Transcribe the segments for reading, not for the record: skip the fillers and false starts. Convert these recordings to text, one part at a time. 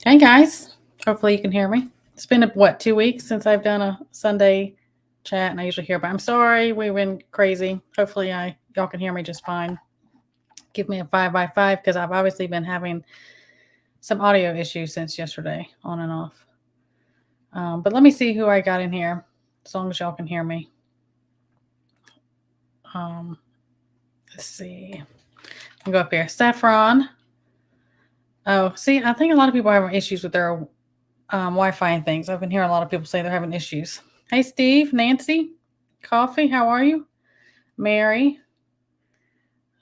Hey guys, hopefully you can hear me. It's been what 2 weeks since I've done a Sunday chat, and I usually hear. But I'm sorry, we went crazy. Hopefully, I y'all can hear me just fine. Give me a 5 by 5 because I've obviously been having some audio issues since yesterday, on and off. But let me see who I got in here, as long as y'all can hear me. Um, let's see. I'll go up here. Saffron. Oh, see, I think a lot of people are having issues with their Wi-Fi and things. I've been hearing a lot of people say they're having issues. Hey, Steve, Nancy, Coffee, how are you? Mary,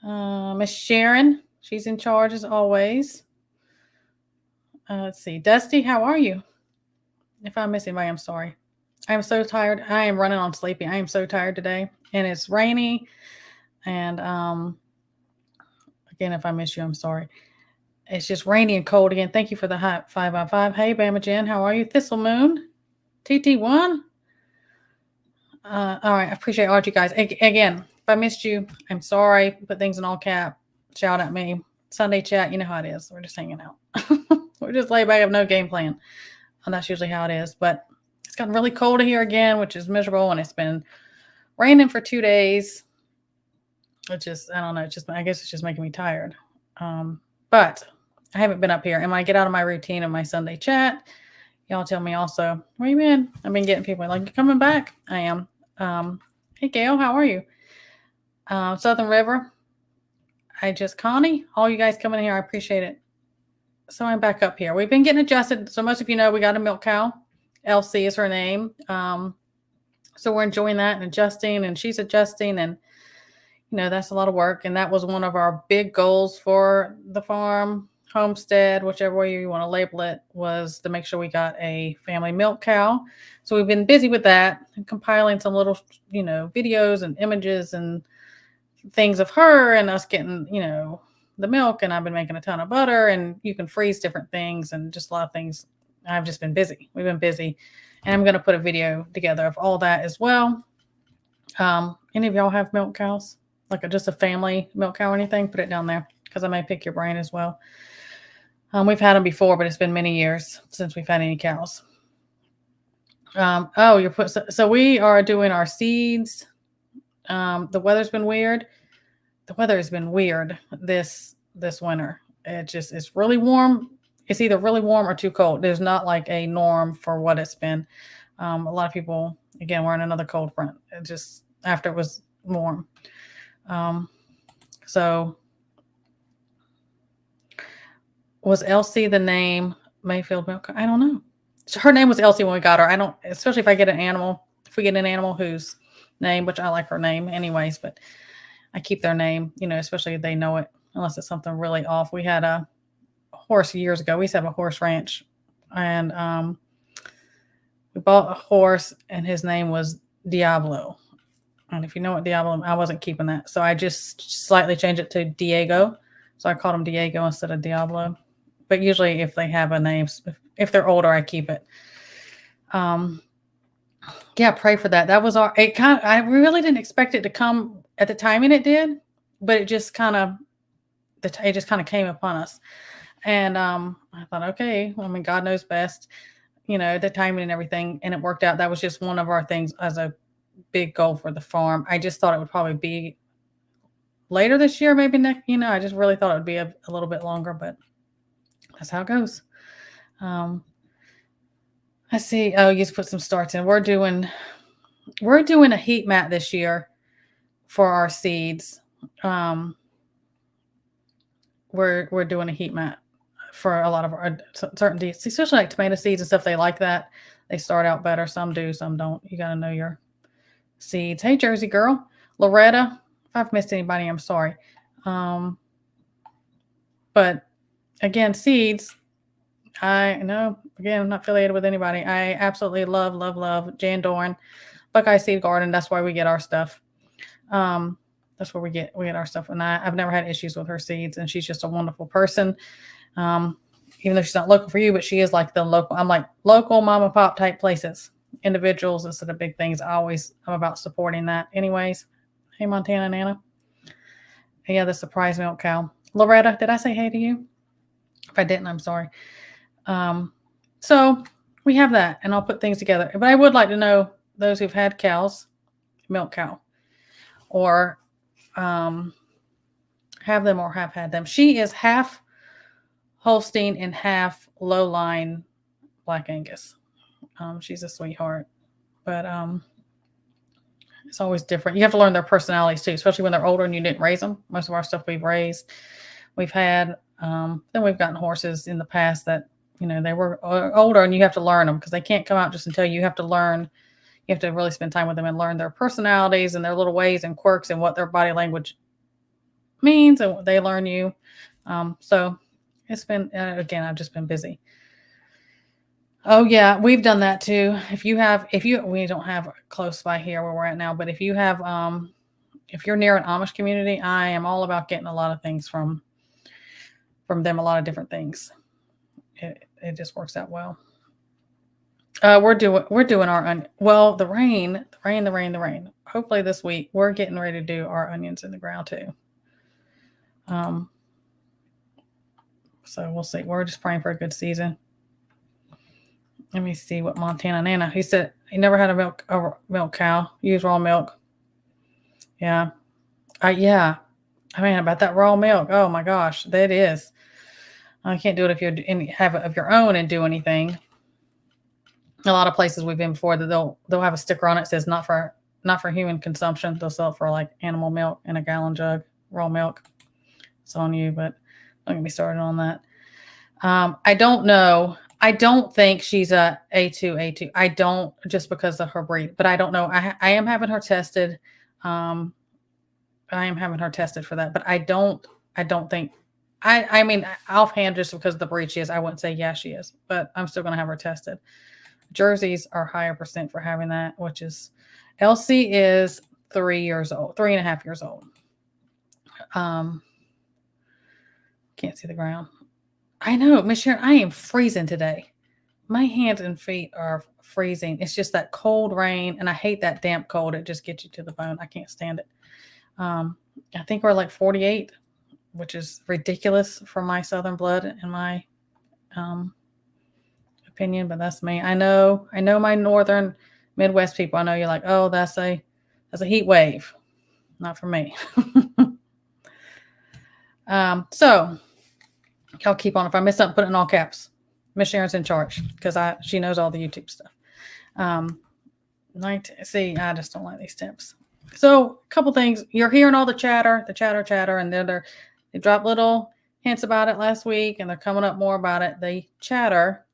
Miss Sharon, she's in charge as always. Let's see, Dusty, how are you? If I miss anybody, I'm sorry. I am so tired. I am running on sleepy. I am so tired today, and it's rainy. And again, if I miss you, I'm sorry. It's just rainy and cold again. Thank you for the hot 5 by 5. Hey, Bama Jen, how are you? Thistle Moon, TT1. All right, I appreciate all you guys. Again, if I missed you, I'm sorry. Put things in all cap. Shout at me. Sunday chat, you know how it is. We're just hanging out. We're just laid back, have no game plan. And that's usually how it is. But it's gotten really cold here again, which is miserable. And it's been raining for 2 days. Which is, I don't know, I guess it's just making me tired. But I haven't been up here. And when I get out of my routine of my Sunday chat, y'all tell me also, where you been? I've been getting people like, you coming back? I am. Hey, Gail, how are you? Southern River. Connie, all you guys coming here, I appreciate it. So I'm back up here. We've been getting adjusted. So most of you know we got a milk cow. Elsie is her name. So we're enjoying that and adjusting, and she's adjusting, and that's a lot of work. And that was one of our big goals for the farm, homestead, whichever way you want to label it, was to make sure we got a family milk cow. So we've been busy with that and compiling some little, videos and images and things of her and us getting, the milk. And I've been making a ton of butter, and you can freeze different things and just a lot of things. I've just been busy. We've been busy. And I'm going to put a video together of all that as well. Any of y'all have milk cows? Like just a family milk cow or anything? Put it down there because I may pick your brain as well. We've had them before, but it's been many years since we've had any cows. So we are doing our seeds. The weather's been weird. The weather has been weird this winter. It's really warm. It's either really warm or too cold. There's not like a norm for what it's been. A lot of people, again, we're in another cold front. It just after it was warm. So was Elsie the name Mayfield Milk? I don't know. Her name was Elsie when we got her. Especially if we get an animal whose name, which I like her name anyways, but I keep their name, especially if they know it, unless it's something really off. We had a horse years ago. We used to have a horse ranch, and we bought a horse, and his name was Diablo. And if you know what Diablo, I wasn't keeping that. So I just slightly changed it to Diego. So I called him Diego instead of Diablo. But usually if they have a name, if they're older, I keep it. Yeah, pray for that. That was I really didn't expect it to come at the timing it did, but it just kind of came upon us. And I thought, okay, well, I mean, God knows best, the timing and everything. And it worked out. That was just one of our things as a big goal for the farm. I just thought it would probably be later this year, maybe next, I just really thought it would be a little bit longer, but that's how it goes. I see. Oh, you just put some starts in. We're doing a heat mat this year for our seeds. We're doing a heat mat for a lot of our certain seeds, especially like tomato seeds and stuff. They like that. They start out better. Some do, some don't. You got to know your seeds. Hey, Jersey girl. Loretta. If I've missed anybody, I'm sorry. But again, seeds. I know, again, I'm not affiliated with anybody. I absolutely love Jan Doran, Buckeye Seed Garden. That's why we get our stuff. That's where we get our stuff. And I've never had issues with her seeds, and she's just a wonderful person. Even though she's not local for you, but she is like the local. I'm like local mom and pop type places, individuals instead of big things. I'm about supporting that. Anyways, hey Montana Nana. Yeah, the surprise milk cow. Loretta, did I say hey to you? If I didn't, I'm sorry. So we have that, and I'll put things together. But I would like to know those who've had cows, milk cow, or um, have them or have had them. She is half Holstein and half low line Black Angus. She's a sweetheart, but it's always different. You have to learn their personalities too, especially when they're older and you didn't raise them. Most of our stuff we've raised, we've had. Then we've gotten horses in the past that they were older, and you have to learn them because they can't come out just until you have to learn. You have to really spend time with them and learn their personalities and their little ways and quirks and what their body language means and what they learn you. So it's been again, I've just been busy. Oh yeah, we've done that too. We don't have close by here where we're at now, but if you're near an Amish community, I am all about getting a lot of things from them, a lot of different things. It just works out well. We're doing our the rain. Hopefully this week we're getting ready to do our onions in the ground too. So we'll see. We're just praying for a good season. Let me see what Montana Nana. He said he never had a milk cow. Use raw milk. Yeah. Yeah. I mean, about that raw milk. Oh my gosh, that is. I can't do it if you have it of your own and do anything. A lot of places we've been before that they'll have a sticker on it that says not for human consumption. They'll sell it for like animal milk in a gallon jug, raw milk. It's on you, but don't get me started on that. I don't know. I don't think she's a A2. I don't, just because of her breed, but I don't know. I am having her tested. I am having her tested for that, but I don't think, I mean, offhand, just because of the breed she is, I wouldn't say yeah, she is, but I'm still going to have her tested. Jerseys are higher percent for having that, which is Elsie is 3.5 years old. Can't see the ground. I know, Miss Sharon, I am freezing today. My hands and feet are freezing. It's just that cold rain, and I hate that damp cold. It just gets you to the bone. I can't stand it. I think we're like 48, which is ridiculous for my Southern blood in my opinion, but that's me. I know my Northern Midwest people. I know you're like, oh, that's a heat wave. Not for me. So y'all keep on. If I miss something, put it in all caps. Miss Sharon's in charge because she knows all the YouTube stuff. See, I just don't like these tips. So a couple things. You're hearing all the chatter, and they dropped little hints about it last week, and they're coming up more about it. The chatter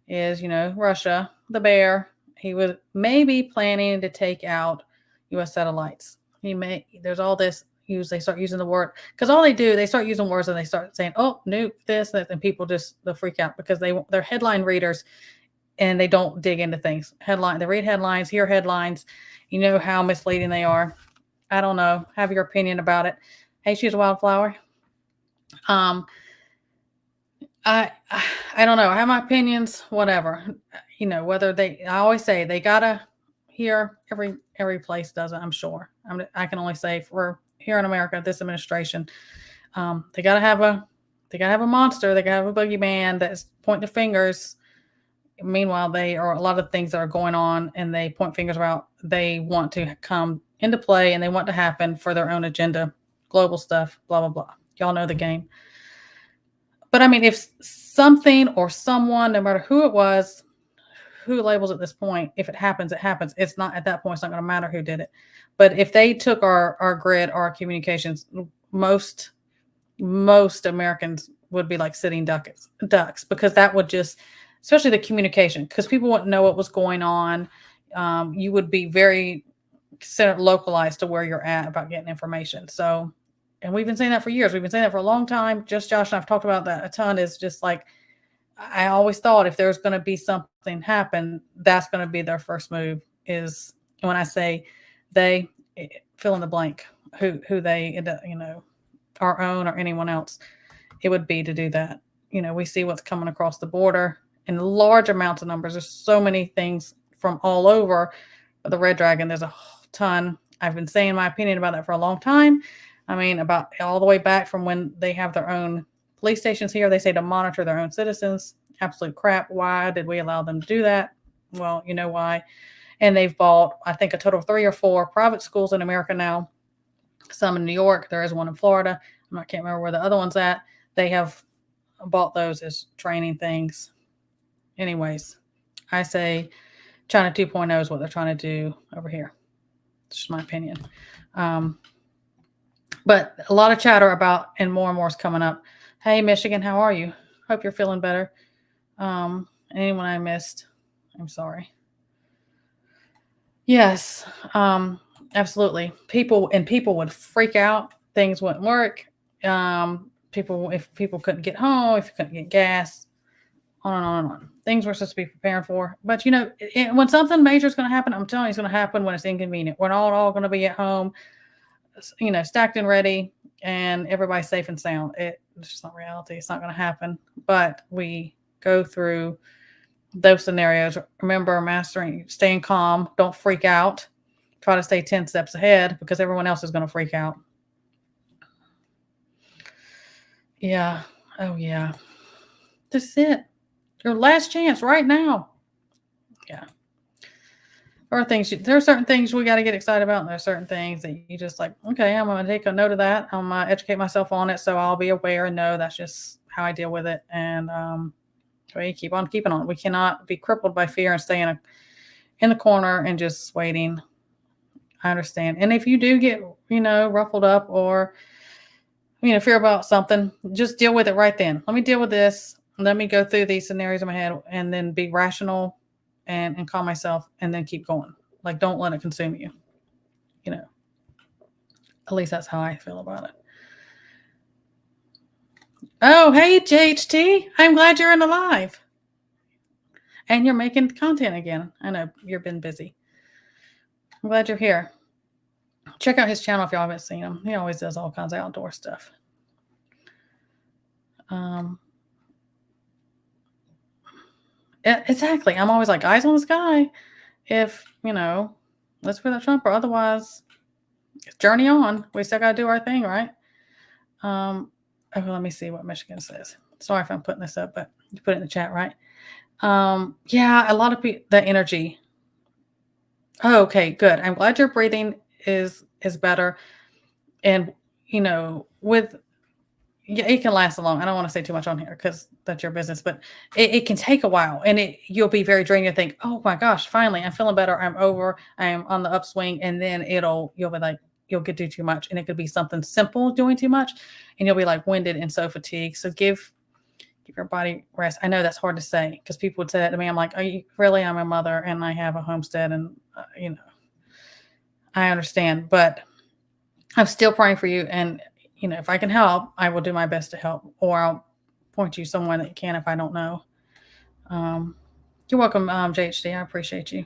is, Russia, the bear. He was maybe planning to take out U.S. satellites. There's all this. They start using the word, because all they start using words and they start saying, oh, nuke this, and people they'll freak out because they're headline readers and they don't dig into things. They read headlines, hear headlines. You know how misleading they are. I don't know. Have your opinion about it. Hey, she's a wildflower. I don't know. I have my opinions, whatever. Whether I always say they gotta hear, every place doesn't, I'm sure. I can only say for here in America, this administration, they gotta have a monster. They gotta have a boogeyman that's pointing the fingers. Meanwhile, they are a lot of things that are going on, and they point fingers about they want to come into play and they want to happen for their own agenda, global stuff, blah blah blah. Y'all know the game. But I mean, if something or someone, no matter who it was, who labels at this point, if it happens, it happens. It's not at that point, it's not going to matter who did it. But if they took our grid, our communications, most Americans would be like sitting ducks, because that would just, especially the communication, because people wouldn't know what was going on. You would be very localized to where you're at about getting information. So, and we've been saying that for years. We've been saying that for a long time. Just Josh and I've talked about that a ton. Is just like, I always thought if there's going to be something happen, that's going to be their first move. Is when I say they, fill in the blank, who they, our own or anyone else, it would be to do that. We see what's coming across the border in large amounts of numbers. There's so many things from all over. But the red dragon, there's a ton. I've been saying my opinion about that for a long time. I mean, about all the way back from when they have their own police stations here. They say to monitor their own citizens. absolute crap. Why did we allow them to do that? Well, you know why. And they've bought, I think, a total of 3 or 4 private schools in America now. Some in New York. There is one in Florida. I can't remember where the other one's at. They have bought those as training things. Anyways, I say China 2.0 is what they're trying to do over here. It's just my opinion. But a lot of chatter about, and more is coming up. Hey, Michigan, how are you? Hope you're feeling better. Anyone I missed, I'm sorry. Yes, absolutely. People would freak out. Things wouldn't work. If people couldn't get home, if you couldn't get gas, on and on and on. Things we're supposed to be preparing for. But when something major is going to happen, I'm telling you, it's going to happen when it's inconvenient. We're not all going to be at home, stacked and ready, and everybody's safe and sound. It's just not reality. It's not going to happen. But we go through those scenarios. Remember, staying calm. Don't freak out. Try to stay 10 steps ahead because everyone else is going to freak out. Yeah. Oh, yeah. This is it. Your last chance right now. Yeah. There are certain things we got to get excited about, and there are certain things that you just like, okay, I'm going to take a note of that. I'm going to educate myself on it so I'll be aware and know that's just how I deal with it. And we keep on keeping on. We cannot be crippled by fear and stay in the corner and just waiting. I understand. And if you do get, ruffled up or, fear about something, just deal with it right then. Let me deal with this. Let me go through these scenarios in my head and then be rational and calm myself and then keep going. Like, don't let it consume you. At least that's how I feel about it. Oh, hey, JHT. I'm glad you're in the live. And you're making content again. I know you've been busy. I'm glad you're here. Check out his channel if y'all haven't seen him. He always does all kinds of outdoor stuff. Exactly. I'm always like, eyes on the sky. If, let's put that Trump, or otherwise, journey on. We still got to do our thing, right? Okay, let me see what Michigan says. Sorry if I'm putting this up, but you put it in the chat, right? Yeah, a lot of people, that energy. Oh, okay, good. I'm glad your breathing is better. And, it can last long. I don't want to say too much on here because that's your business, but it can take a while, and you'll be very drained. You think, oh my gosh, finally I'm feeling better. I'm on the upswing. And then you'll be like, you'll get do too much. And it could be something simple doing too much, and you'll be like winded and so fatigued. So give your body rest. I know that's hard to say because people would say that to me. I'm like, I'm a mother and I have a homestead, and I understand, but I'm still praying for you. And if I can help, I will do my best to help, or I'll point you someone that can if I don't know. You're welcome, JHD. I appreciate you.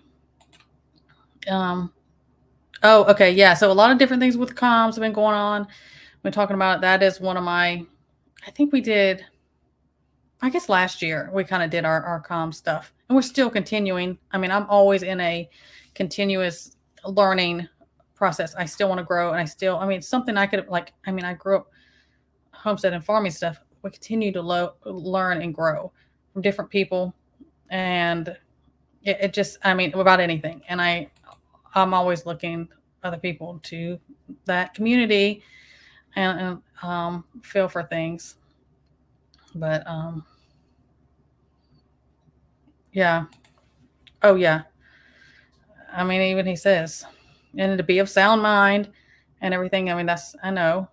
Oh, okay. Yeah. So a lot of different things with comms have been going on. We're talking about it. That is one of I think we did, I guess last year, we kind of did our comm stuff, and we're still continuing. I mean, I'm always in a continuous learning process. I still want to grow, and it's something I could I grew up homestead and farming stuff. We continue to learn and grow from different people, and it just, about anything. And I'm always looking other people to that community and feel for things. But yeah. Oh yeah. Even he says, and to be of sound mind and everything. I know.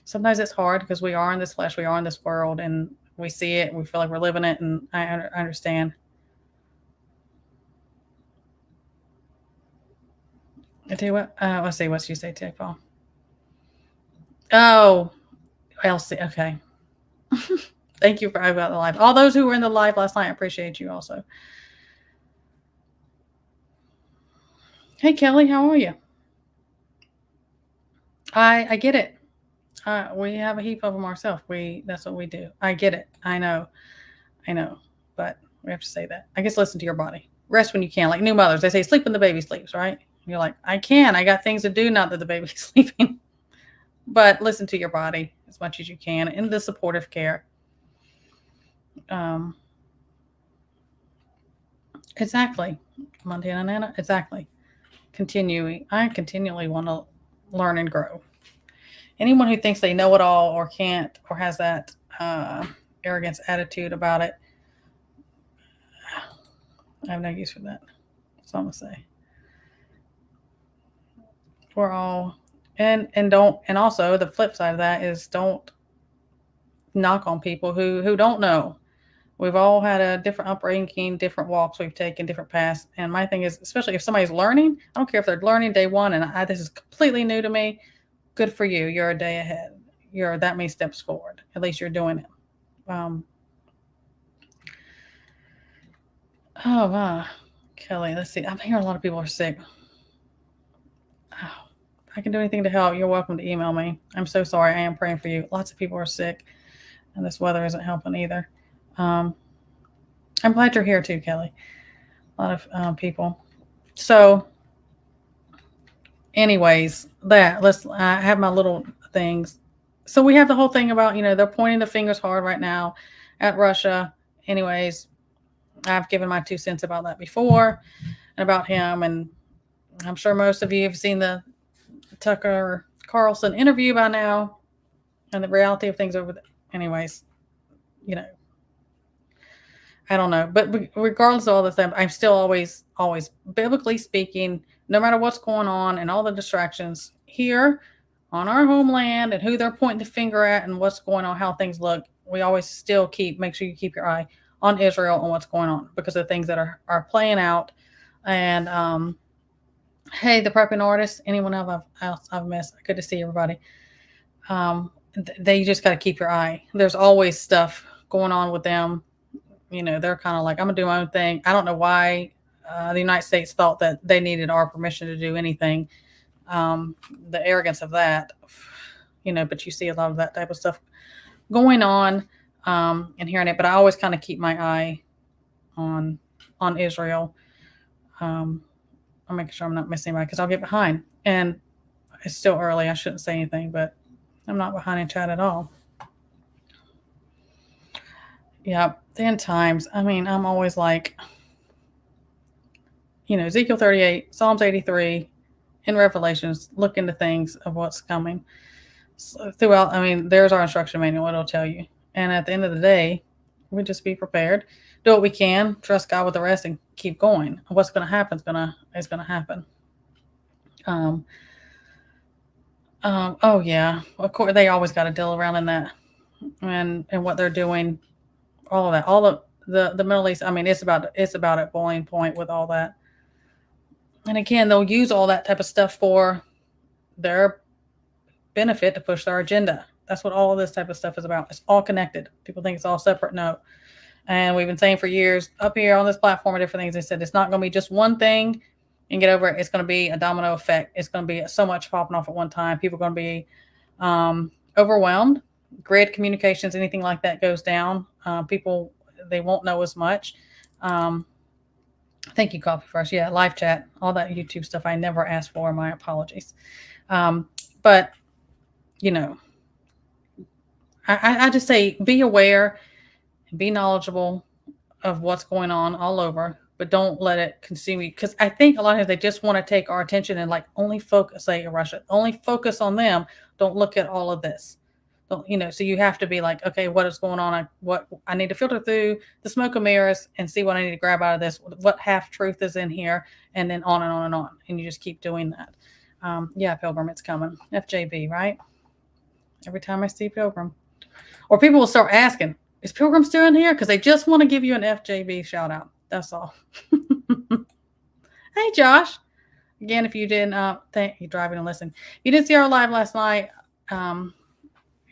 Sometimes it's hard because we are in this flesh, we are in this world, and we see it, and we feel like we're living it, and I understand. I tell you what, let's see what you say, Tech Paul. Oh, Elsie, okay. Thank you for about the live. All those who were in the live last night, I appreciate you also. Hey, Kelly, how are you? I get it. We have a heap of them ourselves. That's what we do. I get it. I know, but we have to say that. I guess listen to your body. Rest when you can. Like new mothers, they say sleep when the baby sleeps, right? You're like, I got things to do now that the baby's sleeping. But listen to your body as much as you can in the supportive care. Um, exactly. Montana Nana, exactly. I continually want to learn and grow. Anyone who thinks they know it all or can't or has that arrogance attitude about it, I have no use for that. That's all I'm gonna say. We're all and don't and also the flip side of that is don't knock on people who don't know. We've all had a different upbringing, different walks we've taken, different paths. And my thing is, especially if somebody's learning, I don't care if they're learning day one and this is completely new to me. Good for you. You're a day ahead. You're that many steps forward. At least you're doing it. Um, oh, wow. Kelly, let's see. I'm hearing a lot of people are sick. Oh, if I can do anything to help, you're welcome to email me. I'm so sorry. I am praying for you. Lots of people are sick, and this weather isn't helping either. Um, I'm glad you're here too, Kelly. A lot of people. So, anyways, I have my little things. So we have the whole thing about, they're pointing the fingers hard right now at Russia. Anyways, I've given my 2 cents about that before and about him. And I'm sure most of you have seen the Tucker Carlson interview by now and the reality of things over there. Anyways, you know, I don't know. But regardless of all this, I'm still always, biblically speaking, no matter what's going on and all the distractions here on our homeland and who they're pointing the finger at and what's going on, how things look, we always still make sure you keep your eye on Israel and what's going on because of things that are playing out. And hey, the prepping artists, anyone else I've missed, good to see everybody. They just got to keep your eye. There's always stuff going on with them. They're kind of like, I'm gonna do my own thing. I don't know why the United States thought that they needed our permission to do anything. The arrogance of that, but you see a lot of that type of stuff going on and hearing it. But I always kind of keep my eye on Israel. I'm making sure I'm not missing anybody because I'll get behind. And it's still early. I shouldn't say anything, but I'm not behind in chat at all. Yeah, the end times. I mean, I'm always like, Ezekiel 38, Psalms 83, in Revelations, look into things of what's coming. So throughout, I mean, there's our instruction manual. It'll tell you. And at the end of the day, we just be prepared, do what we can, trust God with the rest, and keep going. What's going to happen is going to happen. Oh yeah, of course they always got to deal around in that, and what they're doing, all of that, all of the Middle East. I mean, it's about at boiling point with all that. And again, they'll use all that type of stuff for their benefit to push their agenda. That's what all of this type of stuff is about. It's all connected. People think it's all separate. No. And we've been saying for years up here on this platform and different things, they said it's not going to be just one thing and get over it. It's going to be a domino effect. It's going to be so much popping off at one time. People are going to be overwhelmed. Grid communications, anything like that goes down. People, they won't know as much. Thank you, Coffee First. Yeah, live chat, all that YouTube stuff I never asked for. My apologies. But, I just say be aware, be knowledgeable of what's going on all over, but don't let it consume you. Because I think a lot of times they just want to take our attention and like only focus, say Russia, only focus on them. Don't look at all of this. So you have to be like, okay, what is going on? What I need to filter through the smoke and mirrors and see what I need to grab out of this. What half truth is in here, and then on and on and on. And you just keep doing that. Yeah, Pilgrim, it's coming. FJB, right? Every time I see Pilgrim, or people will start asking, is Pilgrim still in here? Because they just want to give you an FJB shout out. That's all. Hey, Josh. Again, if you didn't, thank you driving and listen. If you didn't see our live last night,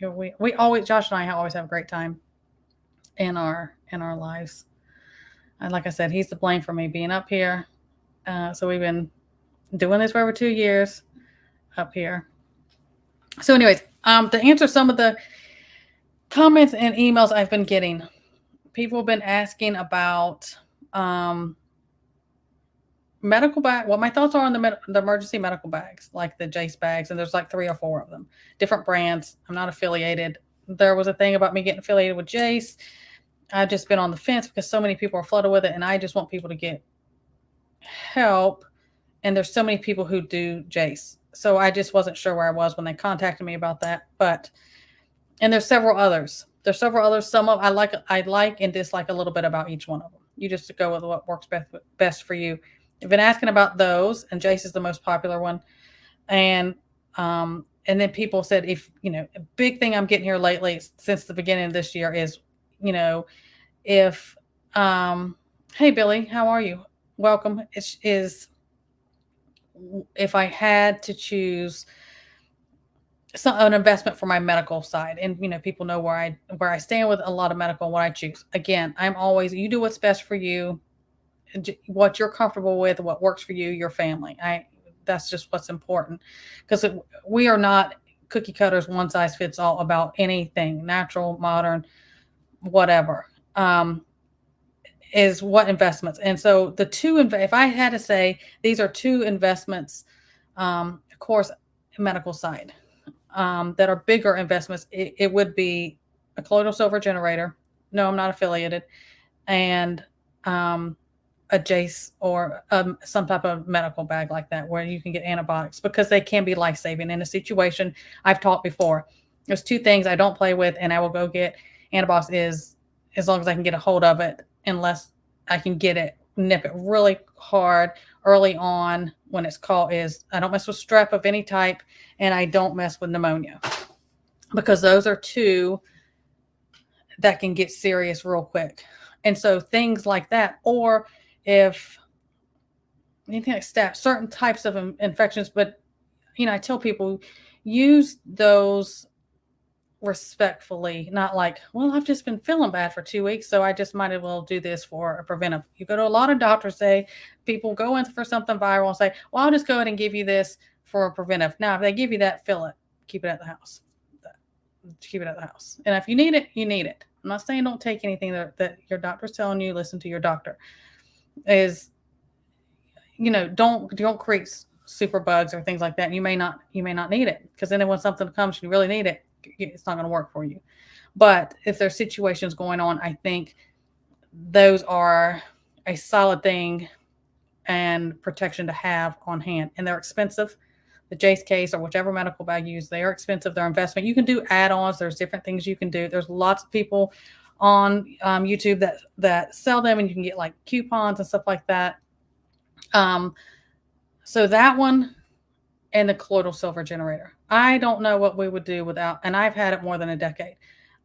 we always, Josh and I always have a great time in our lives. And like I said, he's to blame for me being up here. So we've been doing this for over 2 years up here. So anyways, to answer some of the comments and emails I've been getting, people have been asking about medical bag. What my thoughts are on the emergency medical bags, like the Jace bags, and there's like 3 or 4 of them, different brands. I'm not affiliated. There was a thing about me getting affiliated with Jace. I've just been on the fence because so many people are flooded with it, and I just want people to get help. And there's so many people who do Jace. So I just wasn't sure where I was when they contacted me about that. And there's several others. There's several others. Some of I like and dislike a little bit about each one of them. You just go with what works best for you. I've been asking about those, and Jace is the most popular one. And then people said, if a big thing I'm getting here lately since the beginning of this year is, if hey Billy, how are you? Welcome. Is if I had to choose an investment for my medical side, and people know where I stand with a lot of medical and what I choose. Again, I'm always, you do what's best for you, what you're comfortable with, what works for you, your family. That's just what's important, because we are not cookie cutters, one size fits all about anything, natural, modern, whatever. Is what investments. And so if I had to say, these are two investments, of course, medical side, that are bigger investments, it would be a colloidal silver generator. No, I'm not affiliated. And a Jace, or some type of medical bag like that, where you can get antibiotics, because they can be life-saving in a situation. I've taught before. There's two things I don't play with, and I will go get antibiotics is as long as I can get a hold of it, unless I can nip it really hard early on when it's called, is I don't mess with strep of any type, and I don't mess with pneumonia, because those are two that can get serious real quick. And so things like that, or if anything like staph, certain types of infections, but I tell people, use those respectfully, not like, well, I've just been feeling bad for 2 weeks, so I just might as well do this for a preventive. You go to a lot of doctors, people go in for something viral and say, well, I'll just go ahead and give you this for a preventive. Now, if they give you that, fill it, keep it at the house. Keep it at the house. And if you need it, you need it. I'm not saying don't take anything that your doctor's telling you. Listen to your doctor. Don't create super bugs or things like that. You may not need it, because then when something comes and you really need it, it's not going to work for you. But if there's situations going on, I think those are a solid thing and protection to have on hand. And they're expensive. The Jace case, or whichever medical bag you use, they are expensive. They're investment. You can do add-ons. There's different things you can do. There's lots of people on YouTube that sell them, and you can get like coupons and stuff like that. So that one, and the colloidal silver generator. I don't know what we would do without, and I've had it more than a decade.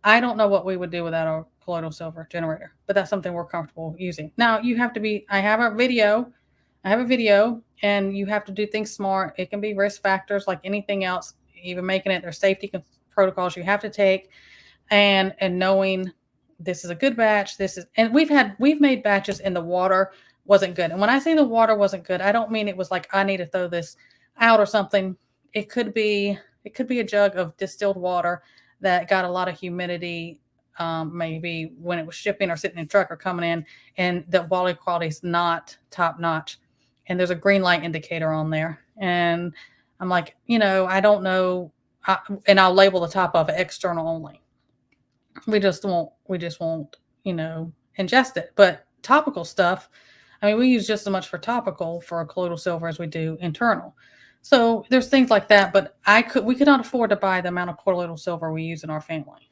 I don't know what we would do without a colloidal silver generator, but that's something we're comfortable using. Now, I have a video, and you have to do things smart. It can be risk factors like anything else, even making it, there's safety protocols you have to take, and knowing this is a good batch. And we've made batches in the water wasn't good. And when I say the water wasn't good, I don't mean it was like, I need to throw this out or something. It could be a jug of distilled water that got a lot of humidity, maybe when it was shipping or sitting in a truck or coming in, and the water quality is not top notch. And there's a green light indicator on there. And I'm like, I don't know. And I'll label the top of it external only. We just won't, ingest it. But topical stuff, we use just as much for topical for a colloidal silver as we do internal. So there's things like that, but we could not afford to buy the amount of colloidal silver we use in our family.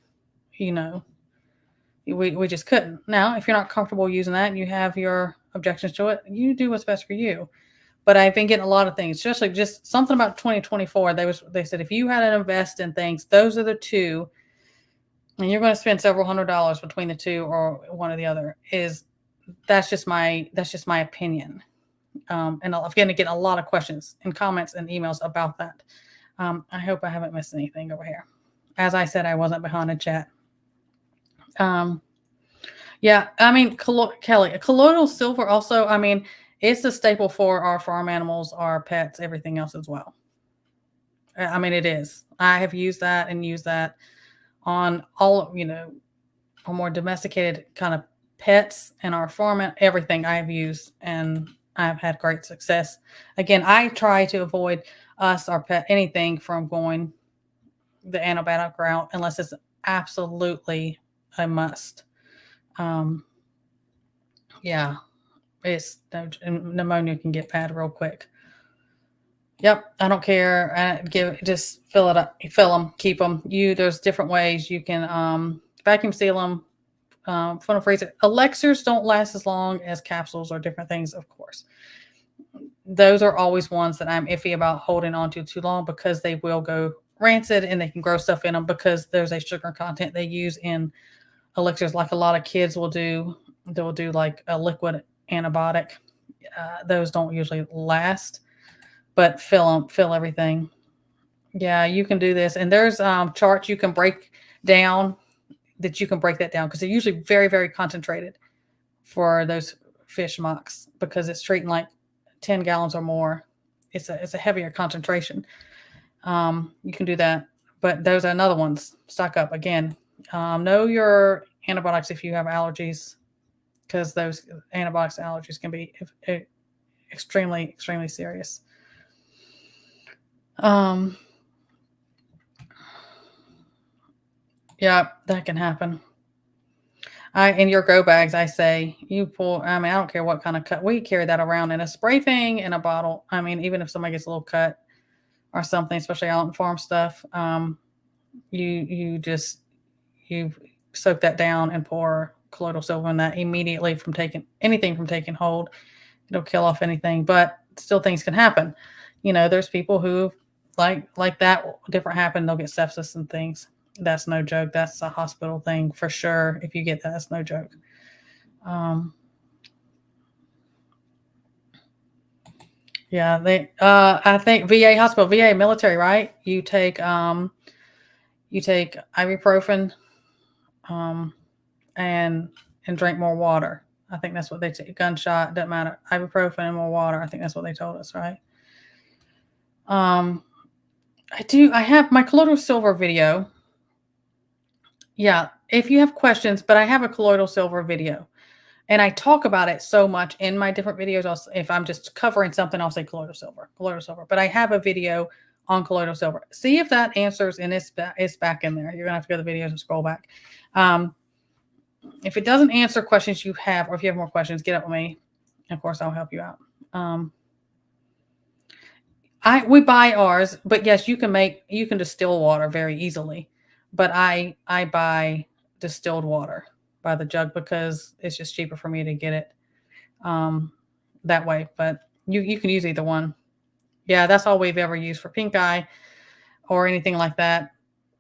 We just couldn't. Now, if you're not comfortable using that and you have your objections to it, you do what's best for you. But I've been getting a lot of things, especially just something about 2024. They said, if you had to invest in things, those are the two, and you're going to spend several $100s between the two or one or the other. That's just my opinion. And I'm going to get a lot of questions and comments and emails about that. I hope I haven't missed anything over here. As I said, I wasn't behind a chat. Yeah, Kelly, colloidal silver also, it's a staple for our farm animals, our pets, everything else as well. It is. I have used that on all, on more domesticated kind of pets and our farm, everything I have used, and I've had great success. Again, I try to avoid our pet, anything from going the antibiotic route unless it's absolutely a must. Yeah, it's pneumonia can get bad real quick. Yep, I don't care. Just fill it up, fill them, keep them. There's different ways you can vacuum seal them, funnel freeze it. Elixirs don't last as long as capsules or different things, of course. Those are always ones that I'm iffy about holding on to too long because they will go rancid and they can grow stuff in them because there's a sugar content they use in elixirs, like a lot of kids will do. They'll do like a liquid antibiotic. Those don't usually last, but fill everything. Yeah, you can do this, and there's charts you can break down that you can break that down because they're usually very, very concentrated for those fish mocks because it's treating like 10 gallons or more. It's a heavier concentration. You can do that, but those are another ones. Stock up again. Know your antibiotics if you have allergies, because those antibiotics allergies can be extremely, extremely serious. Yeah, that can happen. In your grow bags, I say you pull. I mean, I don't care what kind of cut. We carry that around in a spray thing in a bottle. I mean, even if somebody gets a little cut or something, especially out in farm stuff, you soak that down and pour colloidal silver in that immediately from taking hold. It'll kill off anything, but still things can happen. There's people who like that different happen. They'll get sepsis and things. That's no joke. That's a hospital thing for sure. If you get that, that's no joke. Yeah, I think VA hospital, VA military, right? You take ibuprofen, and drink more water. I think that's what they take. Gunshot, doesn't matter. Ibuprofen and more water. I think that's what they told us, right? I have my colloidal silver video. Yeah, if you have questions, but I have a colloidal silver video. And I talk about it so much in my different videos. If I'm just covering something, I'll say colloidal silver. But I have a video on colloidal silver. See if that answers, and it's back in there. You're going to have to go to the videos and scroll back. If it doesn't answer questions you have, or if you have more questions, get up with me. Of course, I'll help you out. We buy ours, but yes, you can distill water very easily. But I buy distilled water by the jug because it's just cheaper for me to get it that way. But you can use either one. Yeah, that's all we've ever used for pink eye or anything like that.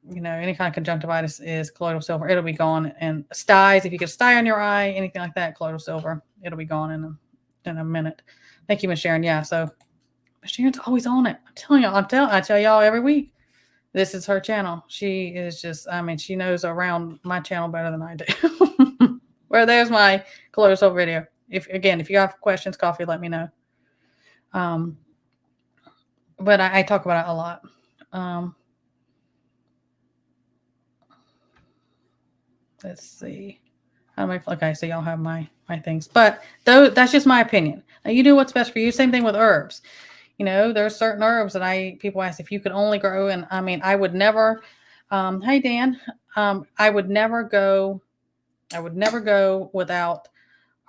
Any kind of conjunctivitis is colloidal silver. It'll be gone. And styes, if you get a stye on your eye, anything like that, colloidal silver, it'll be gone in a minute. Thank you, Miss Sharon. Yeah, so Miss Sharon's always on it. I'm telling y'all. I tell y'all every week. This is her channel. She is just, she knows around my channel better than I do. Well, there's my colloidal silver video. If you have questions, coffee, let me know. But I talk about it a lot. Let's see. Okay, so y'all have my things. But that's just my opinion. Now, you do what's best for you. Same thing with herbs. There's certain herbs that people ask if you could only grow. And I would never, hey, Dan, I would never go without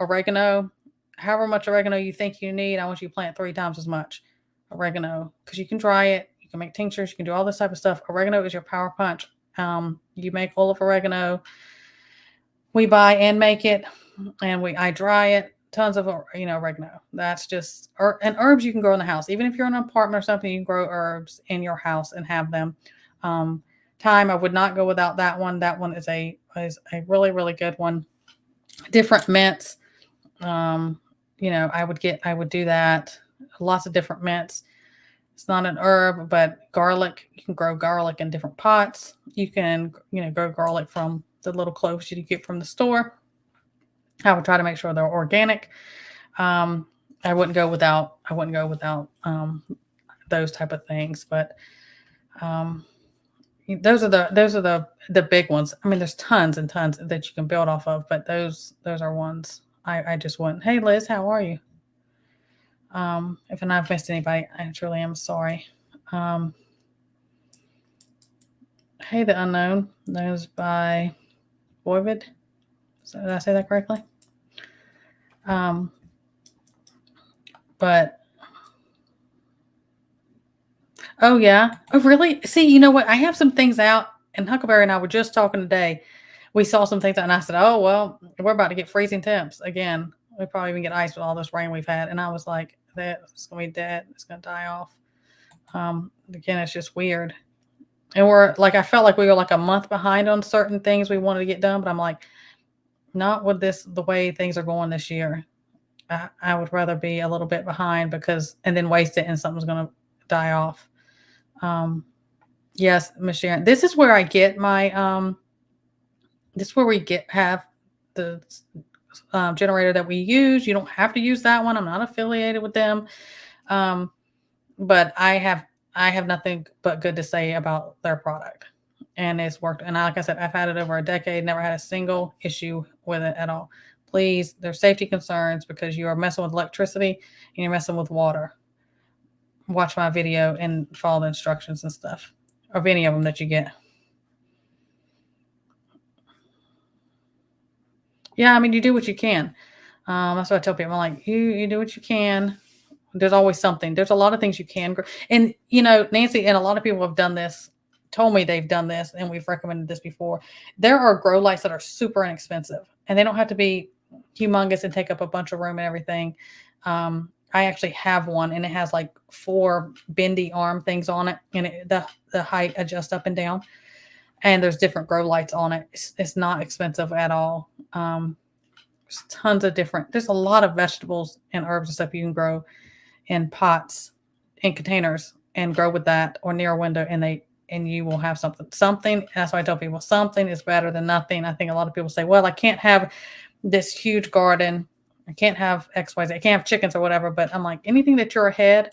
oregano. However much oregano you think you need, I want you to plant 3 times as much oregano because you can dry it. You can make tinctures. You can do all this type of stuff. Oregano is your power punch. You make oil of oregano. We buy and make it, and I dry it. Tons of oregano. That's just and herbs you can grow in the house. Even if you're in an apartment or something, you can grow herbs in your house and have them. Thyme, I would not go without that one. That one is a really, really good one. Different mints. I would do that. Lots of different mints. It's not an herb, but garlic. You can grow garlic in different pots. You can grow garlic from the little cloves you get from the store. I would try to make sure they're organic. I wouldn't go without those type of things, but those are the big ones. There's tons and tons that you can build off of, but those are ones I just wouldn't. Hey Liz, how are you? If I've missed anybody, I truly am sorry. Hey, the unknown, knows by Voivod. So did I say that correctly? But oh yeah. Oh really? See, you know what? I have some things out, and Huckleberry and I were just talking today. We saw some things out, and I said, "Oh well, we're about to get freezing temps again. We probably even get ice with all this rain we've had." And I was like, "That's gonna be dead. It's gonna die off." Again, it's just weird. And we're like, I felt like we were like a month behind on certain things we wanted to get done, but I'm like, not with this the way things are going this year. I would rather be a little bit behind because and then waste it and something's gonna die off. Um, yes, Miss Sharon. This is where I get my this is where we get have the generator that we use. You don't have to use that one. I'm not affiliated with them. Um, but I have nothing but good to say about their product. And it's worked. And like I said, I've had it over a decade, never had a single issue with it at all. Please, there's safety concerns because you are messing with electricity and you're messing with water. Watch my video and follow the instructions and stuff of any of them that you get. Yeah, I mean, you do what you can. That's what I tell people. I'm like, you do what you can. There's always something. There's a lot of things you can grow. And, you know, Nancy, and a lot of people have done this, told me they've done this, and we've recommended this before. There are grow lights that are super inexpensive, and they don't have to be humongous and take up a bunch of room and everything. I actually have one, and it has like 4 bendy arm things on it, and the height adjusts up and down. And there's different grow lights on it. It's not expensive at all. There's tons of different. There's a lot of vegetables and herbs and stuff you can grow in pots, in containers, and grow with that or near a window, and you will have something. Something. That's why I tell people something is better than nothing. I think a lot of people say, "Well, I can't have this huge garden. I can't have X, Y, Z. I can't have chickens or whatever." But I'm like, anything that you're ahead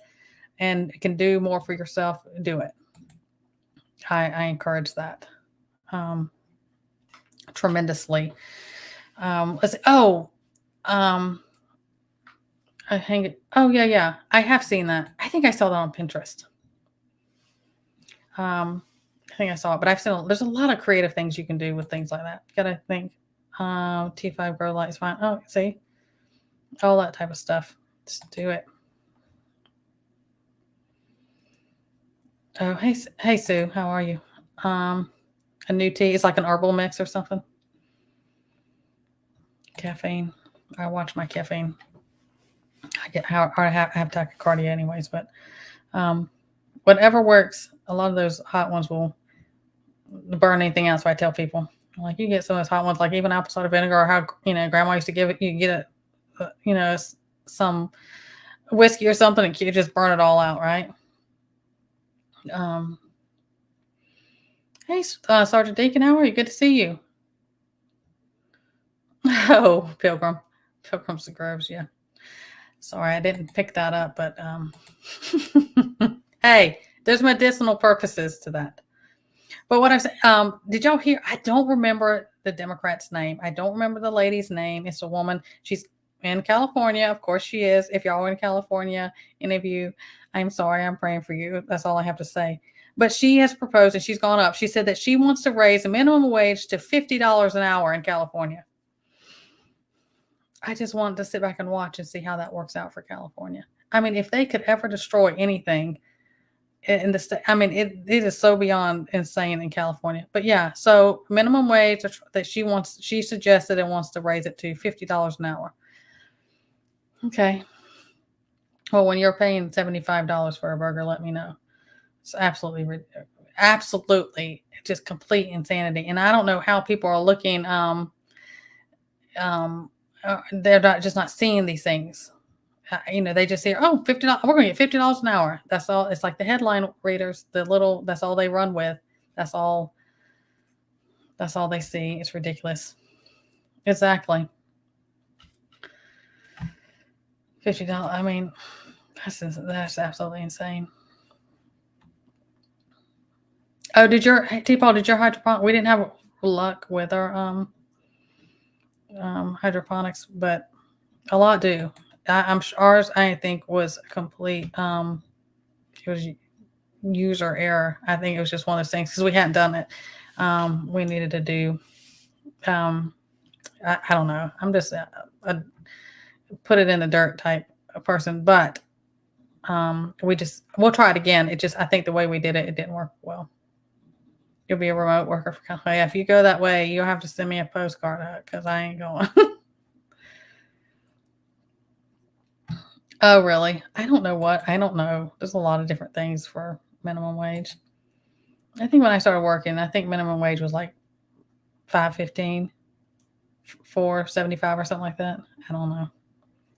and can do more for yourself, do it. I encourage that tremendously. Let's see. I hang it. Oh yeah, yeah. I have seen that. I think I saw that on Pinterest. I think I saw it, but I've seen there's a lot of creative things you can do with things like that. You gotta think. T5 grow light is fine. Oh, see, all that type of stuff. Just do it. Oh, hey Sue, how are you? A new tea. It's like an herbal mix or something. Caffeine. I watch my caffeine. I have tachycardia anyways, but whatever works. A lot of those hot ones will burn anything else. So I tell people, like, you get some of those hot ones, like even apple cider vinegar, or how grandma used to give it. You get some whiskey or something, and you just burn it all out, right? Um, hey, Sergeant Deacon, how are you? Good to see you. Oh, Pilgrims and Groves, yeah. Sorry, I didn't pick that up, but hey, there's medicinal purposes to that. But what I'm saying, did y'all hear? I don't remember the Democrat's name. I don't remember the lady's name. It's a woman. She's in California. Of course she is. If y'all are in California, any of you, I'm sorry. I'm praying for you. That's all I have to say. But she has proposed and she's gone up. She said that she wants to raise the minimum wage to $50 an hour in California. I just wanted to sit back and watch and see how that works out for California. I mean, if they could ever destroy anything in the state, I mean, it is so beyond insane in California. But yeah, so minimum wage that she suggested and wants to raise it to $50 an hour. Okay. Well, when you're paying $75 for a burger, let me know. It's absolutely just complete insanity. And I don't know how people are looking. They're not seeing these things. They just say, "Oh, $50. We're going to get $50 an hour." That's all. It's like the headline readers, that's all they run with. That's all they see. It's ridiculous. Exactly. $50. I mean, that's absolutely insane. Oh, T-Paul, did your hydroponic? We didn't have luck with our hydroponics, but a lot do. I'm sure ours, I think, was complete. It was user error. I think it was just one of those things because we hadn't done it. We needed to do I don't know. I'm just a put it in the dirt type of person, but we'll try it again. It just I think the way we did it, it didn't work well. You'll be a remote worker for California. If you go that way, you'll have to send me a postcard because I ain't going. Oh, really? I don't know what. I don't know. There's a lot of different things for minimum wage. I think when I started working, I think minimum wage was like 5.15, 4.75 or something like that. I don't know.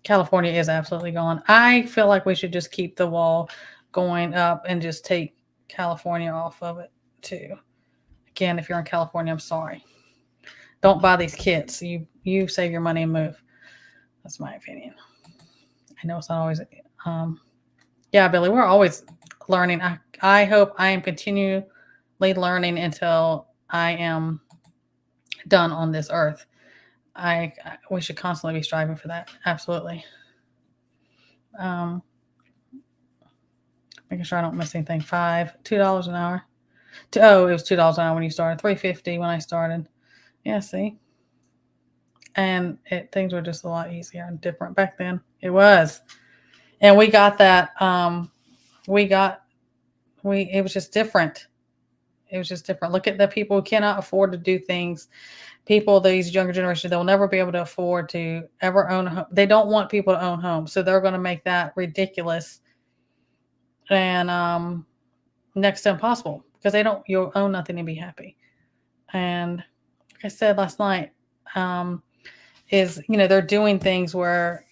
California is absolutely gone. I feel like we should just keep the wall going up and just take California off of it too. Again, if you're in California, I'm sorry. Don't buy these kits. You save your money and move. That's my opinion. I know it's not always. Yeah, Billy, we're always learning. I hope I am continually learning until I am done on this earth. We should constantly be striving for that. Absolutely. Um, making sure I don't miss anything. $2 an hour. It was $2 an hour when you started. $3.50 when I started. Yeah, see, and things were just a lot easier and different back then. It was, and we got that. We got we. It was just different. It was just different. Look at the people who cannot afford to do things. People, these younger generations, they'll never be able to afford to ever own a home. They don't want people to own homes, so they're going to make that ridiculous and next to impossible because you'll own nothing and be happy. And like I said last night, they're doing things where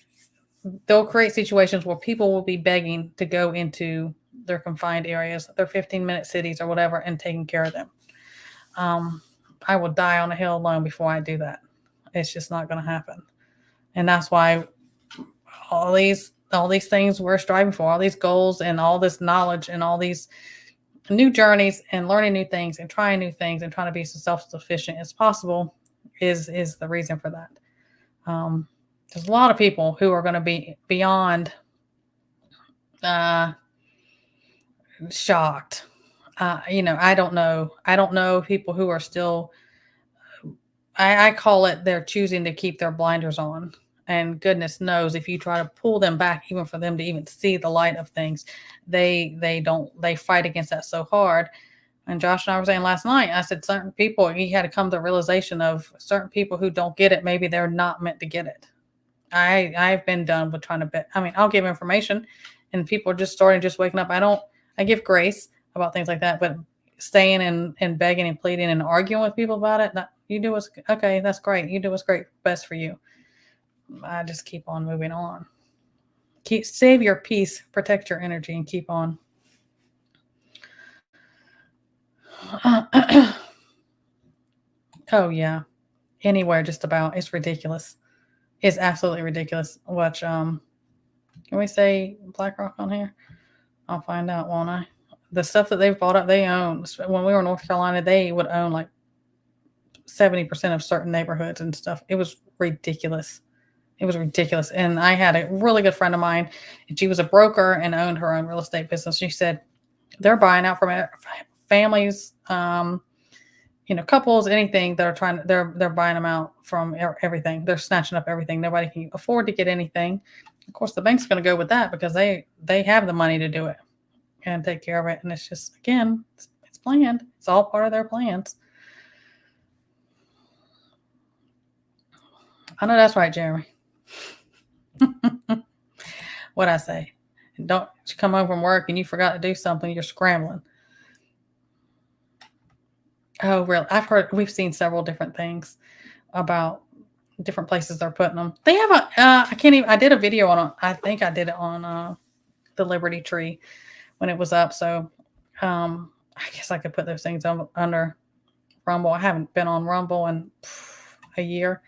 they'll create situations where people will be begging to go into their confined areas, their 15-minute cities or whatever, and taking care of them. I will die on a hill alone before I do that. It's just not going to happen. And that's why all these things we're striving for, all these goals and all this knowledge and all these new journeys and learning new things and trying new things and trying to be as self-sufficient as possible is the reason for that. There's a lot of people who are going to be beyond shocked. I don't know. I don't know people who are still. I call it they're choosing to keep their blinders on. And goodness knows if you try to pull them back, even for them to even see the light of things, they fight against that so hard. And Josh and I were saying last night, I said certain people, he had to come to the realization of certain people who don't get it, maybe they're not meant to get it. I've been done with trying to bet. I mean, I'll give information and people are just waking up. I give grace about things like that, but staying and begging and pleading and arguing with people about it, you do what's okay. That's great. You do what's great, best for you. I just keep on moving on. Save your peace, protect your energy, and keep on. Oh yeah, anywhere just about. It's ridiculous. It's absolutely ridiculous. Watch. Can we say BlackRock on here? I'll find out, won't I? The stuff that they've bought up, they own. When we were in North Carolina, they would own like 70% of certain neighborhoods and stuff. It was ridiculous. It was ridiculous. And I had a really good friend of mine, and she was a broker and owned her own real estate business. She said they're buying out from families, couples, anything that are they're buying them out from everything. They're snatching up everything. Nobody can afford to get anything. Of course, the bank's going to go with that because they have the money to do it and take care of it. And it's just, again, it's planned. It's all part of their plans. I know that's right, Jeremy. What'd I say? Don't you come home from work and you forgot to do something, you're scrambling. Oh, really? We've seen several different things about different places they're putting them. They have I did a video I think I did it on the Liberty Tree when it was up. So I guess I could put those things under Rumble. I haven't been on Rumble in a year.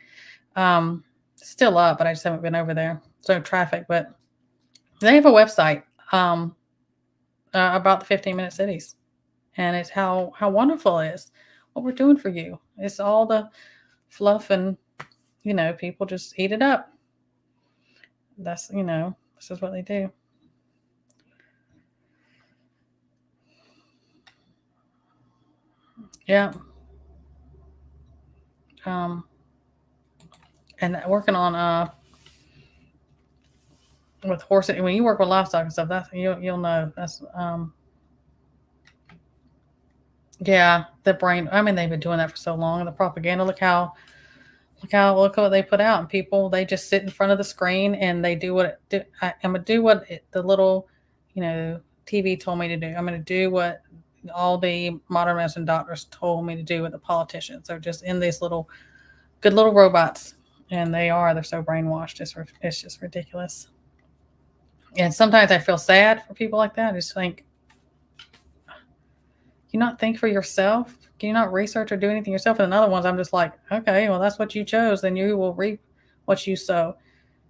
Still up, but I just haven't been over there. So traffic, but they have a website about the 15-minute cities, and it's how wonderful it is. What we're doing for you. It's all the fluff and people just eat it up. That's this is what they do. Yeah. and working on with horses. When you work with livestock and stuff, that's you'll know that's yeah, the brain. I mean, they've been doing that for so long, and the propaganda. Look what they put out, and people they just sit in front of the screen and they do I'm gonna do what the little, TV told me to do. I'm gonna do what all the modern medicine doctors told me to do with the politicians. They're just in these good little robots, and they're so brainwashed. It's just ridiculous. And sometimes I feel sad for people like that. I just think, you not think for yourself? Can you not research or do anything yourself? And other ones, I'm just like, okay, well, that's what you chose. Then you will reap what you sow.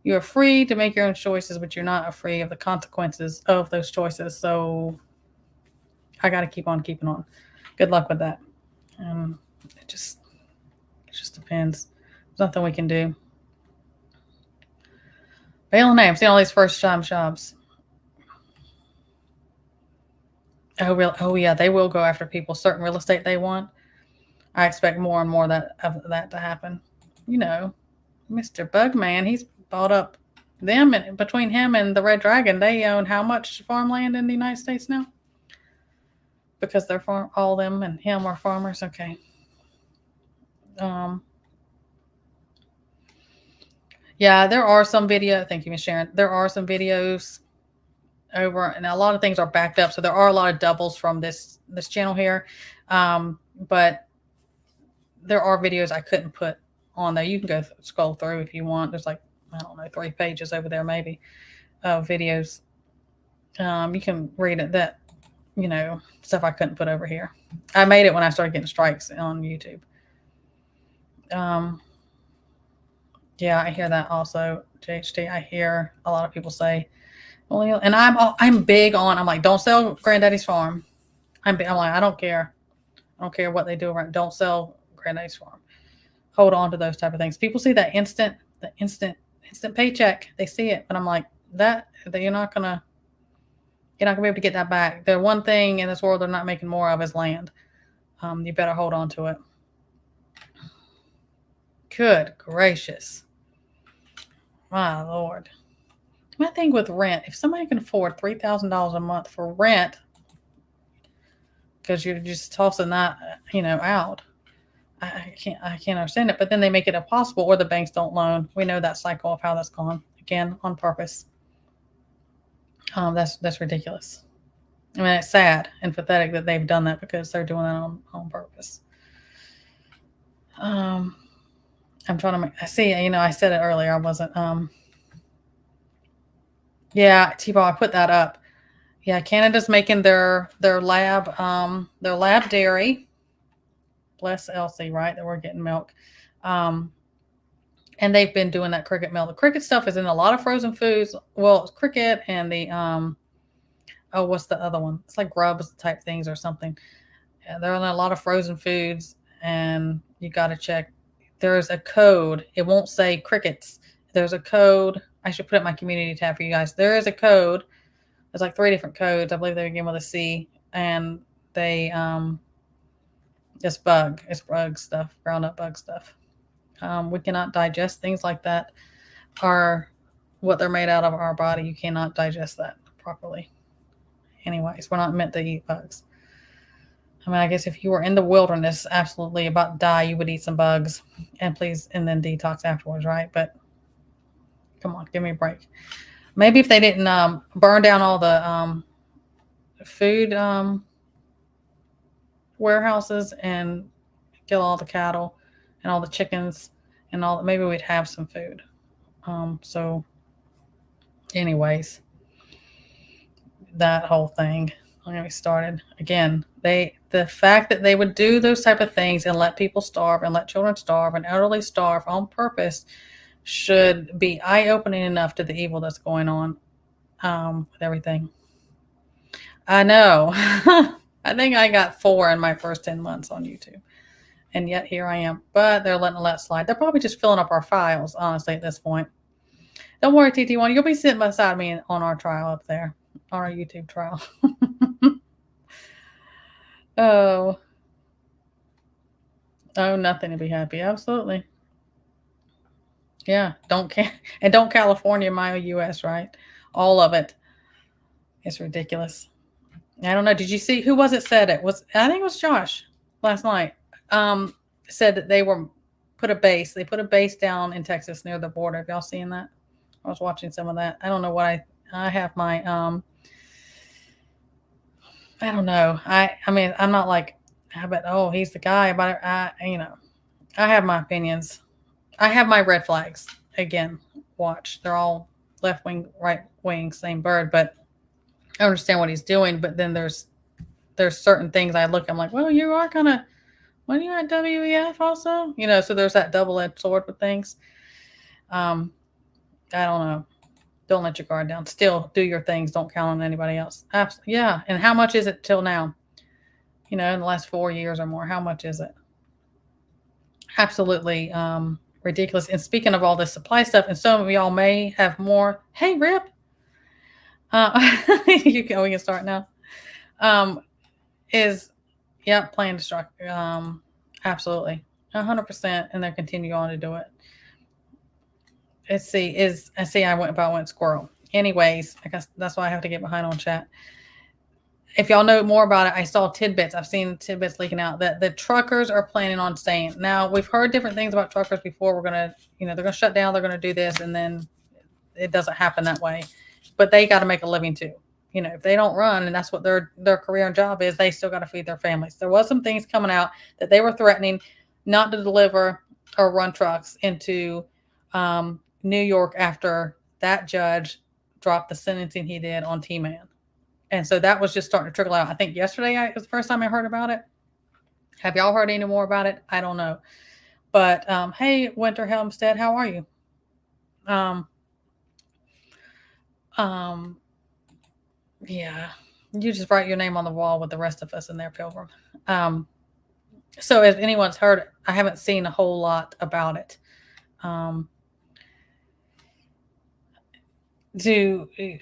You're free to make your own choices, but you're not afraid of the consequences of those choices. So I got to keep on keeping on. Good luck with that. It just depends. There's nothing we can do. Bailing names, see all these first time jobs. Oh, real? Oh, yeah, they will go after people. Certain real estate they want. I expect more and more of that to happen. Mr. Bugman, he's bought up them, and between him and the Red Dragon, they own how much farmland in the United States now? Because they're all them and him are farmers. Okay. Yeah, there are some video. Thank you, Miss Sharon. There are some videos over, and a lot of things are backed up. So there are a lot of doubles from this channel here, but there are videos I couldn't put on there. You can go scroll through if you want. There's like, I don't know, 3 pages over there maybe of videos. You can read it. That stuff I couldn't put over here. I made it when I started getting strikes on YouTube. Yeah, I hear that also, JHD. I hear a lot of people say, well, and I'm big on. I'm like, don't sell Granddaddy's farm. I'm like, I don't care. I don't care what they do around. Don't sell Granddaddy's farm. Hold on to those type of things. People see that instant paycheck. They see it, but I'm like, that you're not gonna be able to get that back. The one thing in this world they're not making more of is land. You better hold on to it. Good gracious. My Lord. My thing with rent, if somebody can afford $3,000 a month for rent, because you're just tossing that, out, I can't understand it. But then they make it impossible, or the banks don't loan. We know that cycle of how that's gone, again, on purpose. That's ridiculous. I mean, it's sad and pathetic that they've done that, because they're doing that on purpose. I'm trying to I see, I said it earlier. I wasn't, yeah, T-Ball, I put that up. Yeah, Canada's making their lab dairy. Bless Elsie, right? That we're getting milk. And they've been doing that cricket milk. The cricket stuff is in a lot of frozen foods. Well, it's cricket and the what's the other one? It's like grubs type things or something. Yeah, they're in a lot of frozen foods, and you got to check. There's a code. It won't say crickets. There's a code. I should put it in my community tab for you guys. There is a code. There's like 3 different codes. I believe they begin with a C, and they it's bug stuff, ground up bug stuff. We cannot digest things like that. What they're made out of our body. You cannot digest that properly. Anyways, we're not meant to eat bugs. I mean, I guess if you were in the wilderness, absolutely about to die, you would eat some bugs, and then detox afterwards, right? But come on, give me a break. Maybe if they didn't burn down all the food warehouses and kill all the cattle and all the chickens and all, maybe we'd have some food. So anyways, that whole thing, I'll get me started again. The fact that they would do those type of things and let people starve and let children starve and elderly starve on purpose should be eye-opening enough to the evil that's going on with everything. I know. I think I got 4 in my first 10 months on YouTube. And yet here I am. But they're letting that slide. They're probably just filling up our files, honestly, at this point. Don't worry, TT1. You'll be sitting beside me on our trial up there. On our YouTube trial. Oh, nothing to be happy. Absolutely. Yeah, don't California my U.S. right? All of it. It's ridiculous. I don't know. Did you see who was it said it was? I think it was Josh last night. Um, Said that they put a base down in Texas near the border. Have y'all seen that? I was watching some of that. I don't know what I have my I don't know. I mean I'm not like I bet oh he's the guy, but I have my opinions. I have my red flags. Again, watch. They're all left wing, right wing, same bird, but I understand what he's doing, but then there's certain things I look I'm like, well, you are kind of when you're at WEF also, so there's that double-edged sword with things. Um, I don't know. Don't let your guard down. Still do your things. Don't count on anybody else. Absolutely. Yeah. And how much is it till now? In the last 4 years or more, how much is it? Absolutely ridiculous. And speaking of all this supply stuff, and some of y'all may have more. Hey, Rip. We can start now. Is plan destruct. Absolutely, 100%, and they continue on to do it. Let's see. I went squirrel. Anyways, I guess that's why I have to get behind on chat. If y'all know more about it, I saw tidbits. I've seen tidbits leaking out that the truckers are planning on staying. Now we've heard different things about truckers before. We're gonna, they're gonna shut down. They're gonna do this, and then it doesn't happen that way. But they got to make a living too. If they don't run, and that's what their career and job is, they still got to feed their families. There was some things coming out that they were threatening not to deliver or run trucks into New York after that judge dropped the sentencing he did on T-Man. And so that was just starting to trickle out. I think yesterday was the first time I heard about it. Have y'all heard any more about it? I don't know. But hey, Winter Helmstead, how are you? Yeah, you just write your name on the wall with the rest of us in there, Pilgrim. So if anyone's heard it, I haven't seen a whole lot about it. I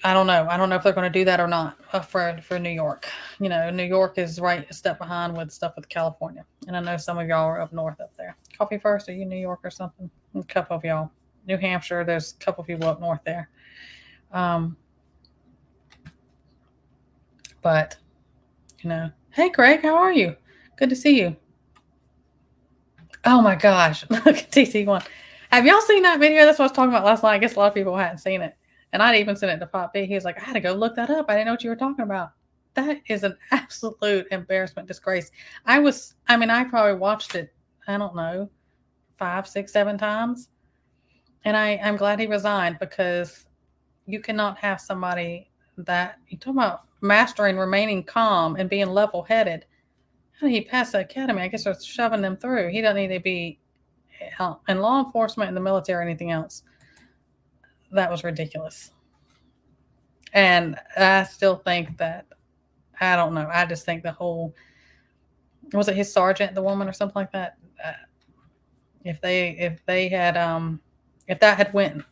don't know. I don't know if they're going to do that or not for New York. New York is right a step behind with stuff with California, and I know some of y'all are up north up there. Coffee first, are you New York or something? A couple of y'all, New Hampshire. There's a couple of people up north there. But hey Craig, how are you? Good to see you. Oh my gosh, look at TC1. Have y'all seen that video? That's what I was talking about last night. I guess a lot of people hadn't seen it. And I'd even sent it to Pop B. He was like, I had to go look that up. I didn't know what you were talking about. That is an absolute embarrassment, disgrace. I probably watched it, I don't know, 5, 6, 7 times. And I'm glad he resigned, because you cannot have somebody that, you talk about mastering remaining calm and being level-headed. How did he pass the academy? I guess they're shoving them through. He doesn't need to be in law enforcement, in the military, or anything else. That was ridiculous. And I still think that, I don't know. I just think the whole, was it his sergeant, the woman, or something like that? If that had went,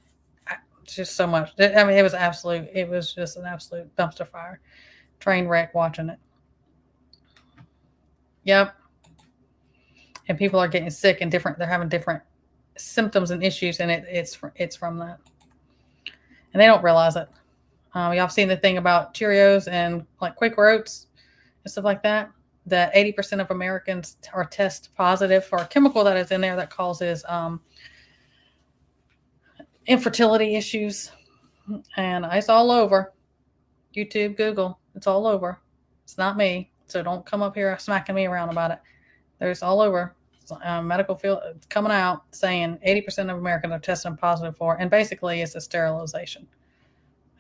just so much. I mean, it was just an absolute dumpster fire. Train wreck watching it. Yep. And people are getting sick and they're having different symptoms and issues, and it's from that. And they don't realize it. Y'all seen the thing about Cheerios and like Quaker Oats and stuff like that? That 80% of Americans are test positive for a chemical that is in there that causes infertility issues. And it's all over. YouTube, Google, it's all over. It's not me. So don't come up here smacking me around about it. There's all over. Medical field coming out saying 80% of Americans are testing positive for, and basically it's a sterilization.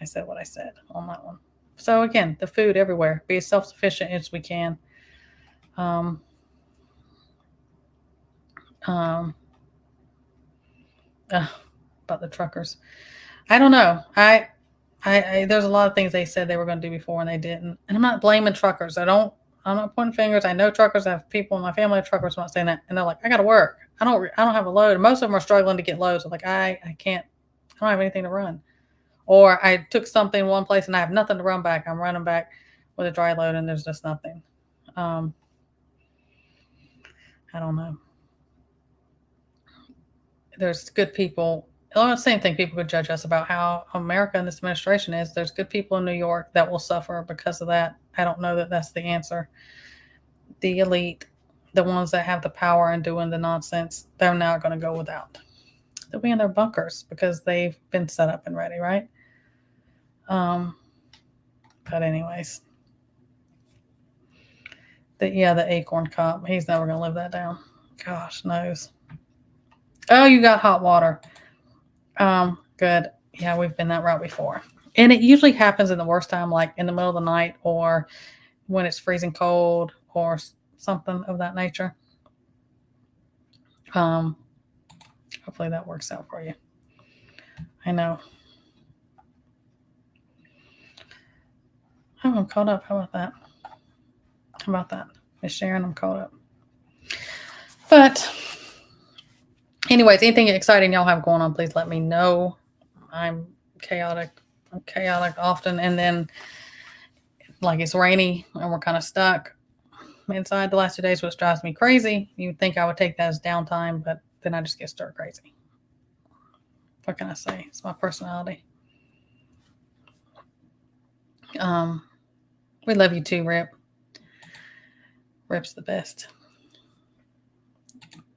I said what I said on that one. So again, the food everywhere. Be as self-sufficient as we can. About the truckers. I don't know. I there's a lot of things they said they were going to do before and they didn't. And I'm not blaming truckers. I'm not pointing fingers. I know truckers. I have people in my family of truckers. I'm not saying that. And they're like, I got to work. I don't have a load. And most of them are struggling to get loads. I'm like, I can't. I don't have anything to run. Or I took something one place and I have nothing to run back. I'm running back with a dry load and there's just nothing. I don't know. There's good people the same thing people could judge us about how America and this administration is. There's good people in New York that will suffer because of that. I don't know that that's the answer. The elite, the ones that have the power and doing the nonsense, they're not going to go without. They'll be in their bunkers because they've been set up and ready, right? But anyways, the acorn cop, he's never going to live that down. Gosh knows. Oh, you got hot water. Good. Yeah, we've been that route before. And it usually happens in the worst time, like in the middle of the night or when it's freezing cold or something of that nature. Hopefully that works out for you. I know. Oh, I'm caught up. How about that? How about that? Miss Sharon, I'm caught up. But anyways, anything exciting y'all have going on, please let me know. I'm chaotic. I'm chaotic often. And then like it's rainy and we're kind of stuck inside the last 2 days, which drives me crazy. You'd think I would take that as downtime, but then I just get stir crazy. What can I say? It's my personality. We love you too, Rip. Rip's the best.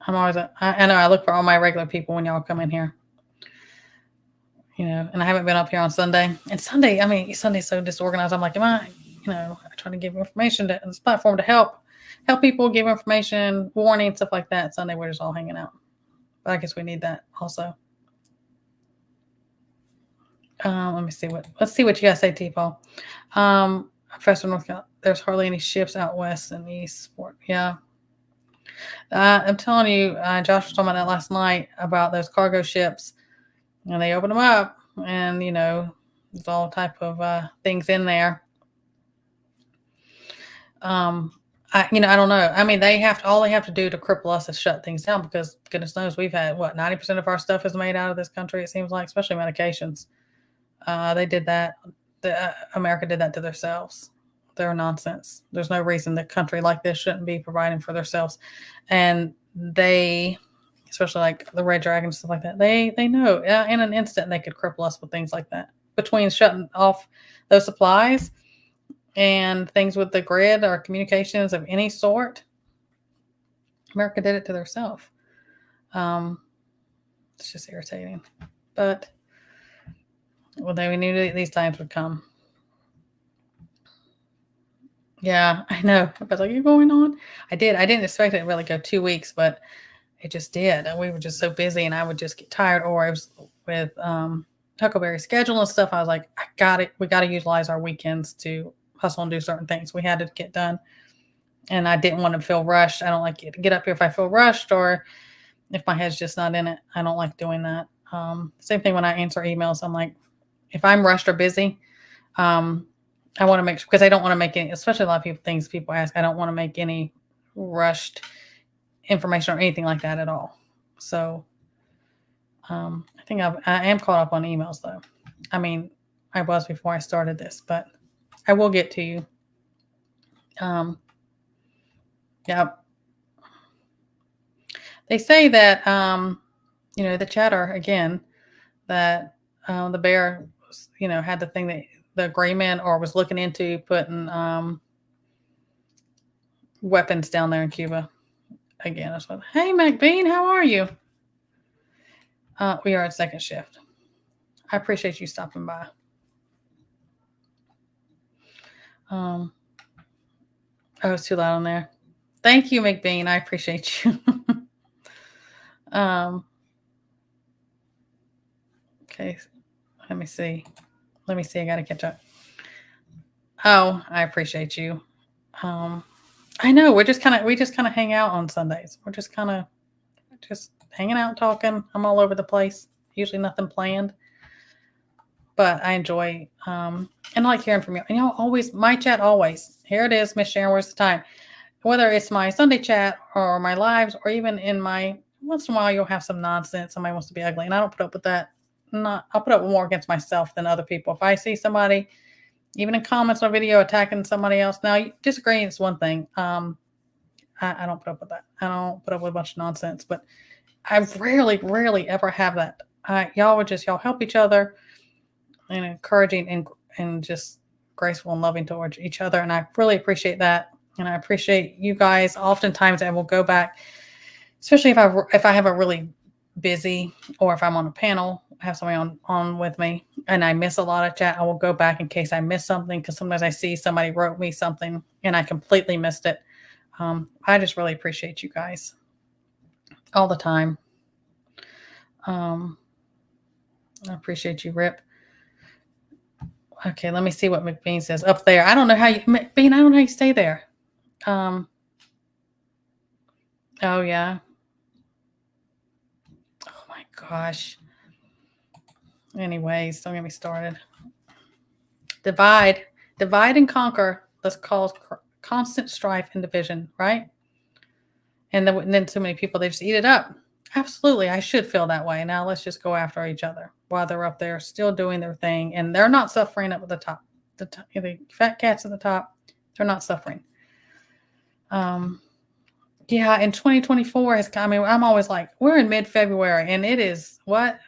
I'm always, I know I look for all my regular people when y'all come in here. You know, and I haven't been up here on Sunday. And Sunday, I mean, Sunday's so disorganized. I'm like, am I, trying to give information to this platform to help people, give information, warning, stuff like that. Sunday, we're just all hanging out. But I guess we need that also. Let's see what you guys say, T-Paul. Professor North Carolina, there's hardly any ships out west and east. Yeah. I'm telling you, Josh was talking about that last night about those cargo ships, and they open them up, and there's all type of things in there. I don't know. I mean, all they have to do to cripple us is shut things down, because goodness knows we've had 90% of our stuff is made out of this country. It seems like, especially medications. They did that. America did that to themselves. They're nonsense. There's no reason the country like this shouldn't be providing for themselves. And they, especially like the Red Dragon and stuff like that, they know in an instant they could cripple us with things like that. Between shutting off those supplies and things with the grid or communications of any sort, America did it to themselves. It's just irritating. But we knew these times would come. Yeah, I know. I was like, you're going on? I did. I didn't expect it to really go 2 weeks, but it just did. And we were just so busy, and I would just get tired. Or I was with Huckleberry schedule and stuff. I was like, I got it. We got to utilize our weekends to hustle and do certain things. We had to get done. And I didn't want to feel rushed. I don't like to get up here if I feel rushed or if my head's just not in it. I don't like doing that. Same thing when I answer emails. I'm like, if I'm rushed or busy, I want to make sure, because I don't want to make any, especially a lot of people ask, I don't want to make any rushed information or anything like that at all. So I think I am caught up on emails though. I mean, I was before I started this, but I will get to you. Yeah. They say that, the chatter again, that the bear, had the thing that the agreement or was looking into putting weapons down there in Cuba. Again, I was like, hey, McBean, how are you? We are at second shift. I appreciate you stopping by. It's too loud on there. Thank you, McBean. I appreciate you. Okay, let me see. I got to catch up. Oh, I appreciate you. I know we just kind of hang out on Sundays. We're just kind of hanging out, talking. I'm all over the place. Usually nothing planned, but I enjoy and I like hearing from you. And y'all always, my chat always. Here it is, Miss Sharon. Where's the time? Whether it's my Sunday chat or my lives, or even in my, once in a while you'll have some nonsense. Somebody wants to be ugly, and I don't put up with that. I'll put up more against myself than other people. If I see somebody, even in comments on a video, attacking somebody else, now disagreeing is one thing. I don't put up with that. I don't put up with a bunch of nonsense, but I rarely ever have that y'all help each other and encouraging and just graceful and loving towards each other. And I really appreciate that. And I appreciate you guys. Oftentimes I will go back, especially if I have a really busy, or if I'm on a panel, have somebody on with me and I miss a lot of chat, I will go back in case I miss something, because sometimes I see somebody wrote me something and I completely missed it. I just really appreciate you guys all the time. I appreciate you, Rip. Okay, let me see what McBean says up there. I don't know how you, McBean, I don't know how you stay there. Oh yeah. Oh my gosh. Anyways, don't get me started. Divide and conquer. Let's cause constant strife and division, right? And then so many people, they just eat it up. Absolutely, I should feel that way. Now let's just go after each other while they're up there still doing their thing, and they're not suffering up at the top. The fat cats at the top, they're not suffering. Yeah, and 2024 has come. I mean, I'm always like, we're in mid-February, and it is what,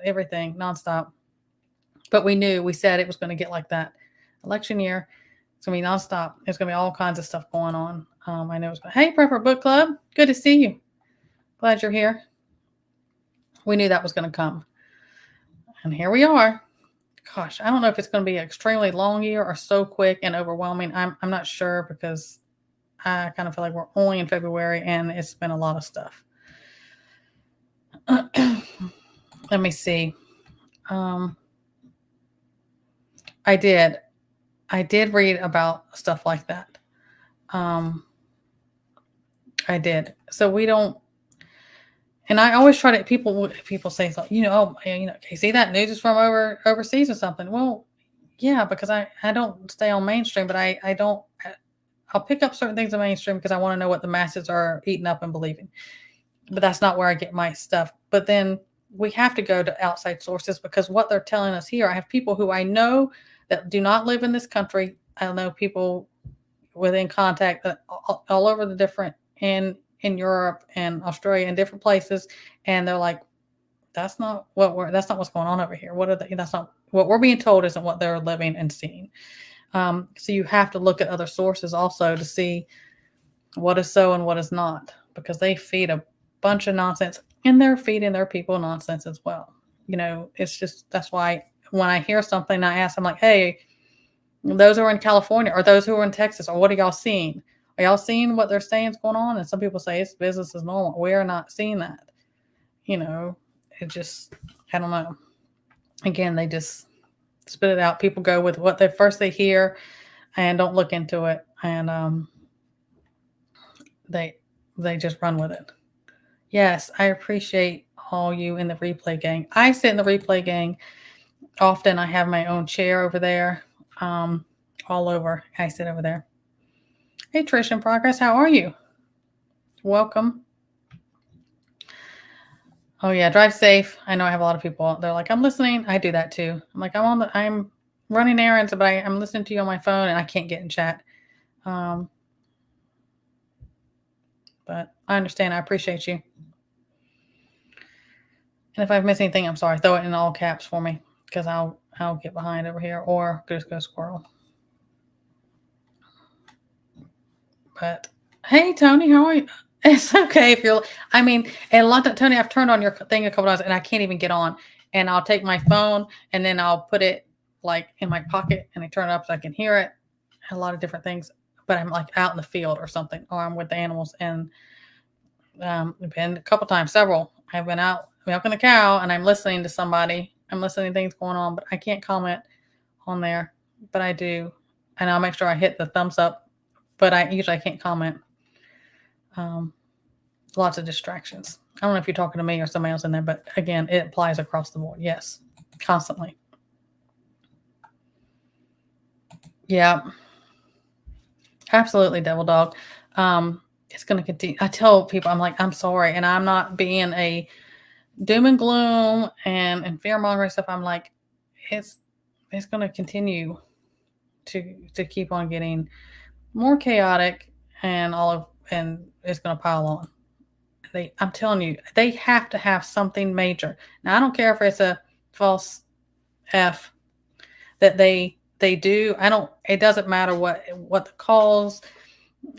everything nonstop. But we said it was going to get like that. Election year, it's going to be nonstop. There's going to be all kinds of stuff going on. I know it's going, hey, Prepper Book Club, good to see you. Glad you're here. We knew that was going to come. And here we are. Gosh, I don't know if it's going to be an extremely long year or so quick and overwhelming. I'm not sure, because I kind of feel like we're only in February and it's been a lot of stuff. Let me see. I did read about stuff like that. I did. So we don't, and I always try to, people say, okay, see, that news is from overseas or something. Well, yeah, because I don't stay on mainstream, but I'll pick up certain things in mainstream because I want to know what the masses are eating up and believing. But that's not where I get my stuff. But then we have to go to outside sources, because what they're telling us here, I have people who I know that do not live in this country. I know people within contact all over the different, in Europe and Australia and different places. And they're like, that's not what's going on over here. That's not what we're being told, isn't what they're living and seeing. So you have to look at other sources also to see what is so and what is not, because they feed a bunch of nonsense, and they're feeding their people nonsense as well. It's just, that's why when I hear something, I ask them, like, hey, those who are in California or those who are in Texas, or what are y'all seeing? Are y'all seeing what they're saying is going on? And some people say it's business as normal. We are not seeing that. It just, I don't know. Again, they just spit it out. People go with what they hear and don't look into it. And they just run with it. Yes, I appreciate all you in the replay gang. I sit in the replay gang often. I have my own chair over there. All over. I sit over there. Hey, Trish in Progress, how are you? Welcome. Oh yeah, drive safe. I know I have a lot of people. They're like, I'm listening. I do that too. I'm like, I'm running errands, but I'm listening to you on my phone and I can't get in chat. But I understand. I appreciate you. And if I've missed anything, I'm sorry. Throw it in all caps for me, because I'll get behind over here, or just go squirrel. But hey, Tony, how are you? It's okay if you're, and a lot of, Tony, I've turned on your thing a couple times and I can't even get on. And I'll take my phone and then I'll put it like in my pocket and I turn it up so I can hear it. A lot of different things, but I'm like out in the field or something, or I'm with the animals. And we've been a couple times, several. I've been out milking the cow and I'm listening to somebody. I'm listening to things going on, but I can't comment on there. But I do. And I'll make sure I hit the thumbs up, but I can't comment. Lots of distractions. I don't know if you're talking to me or somebody else in there, but again, it applies across the board. Yes, constantly. Yeah, absolutely, Devil Dog. It's going to continue. I tell people, I'm like, I'm sorry, and I'm not being a doom and gloom and fear mongering stuff. I'm like, it's going to continue to keep on getting more chaotic, and it's going to pile on. I'm telling you, they have to have something major. Now, I don't care if it's a false F that they do. It doesn't matter what the cause,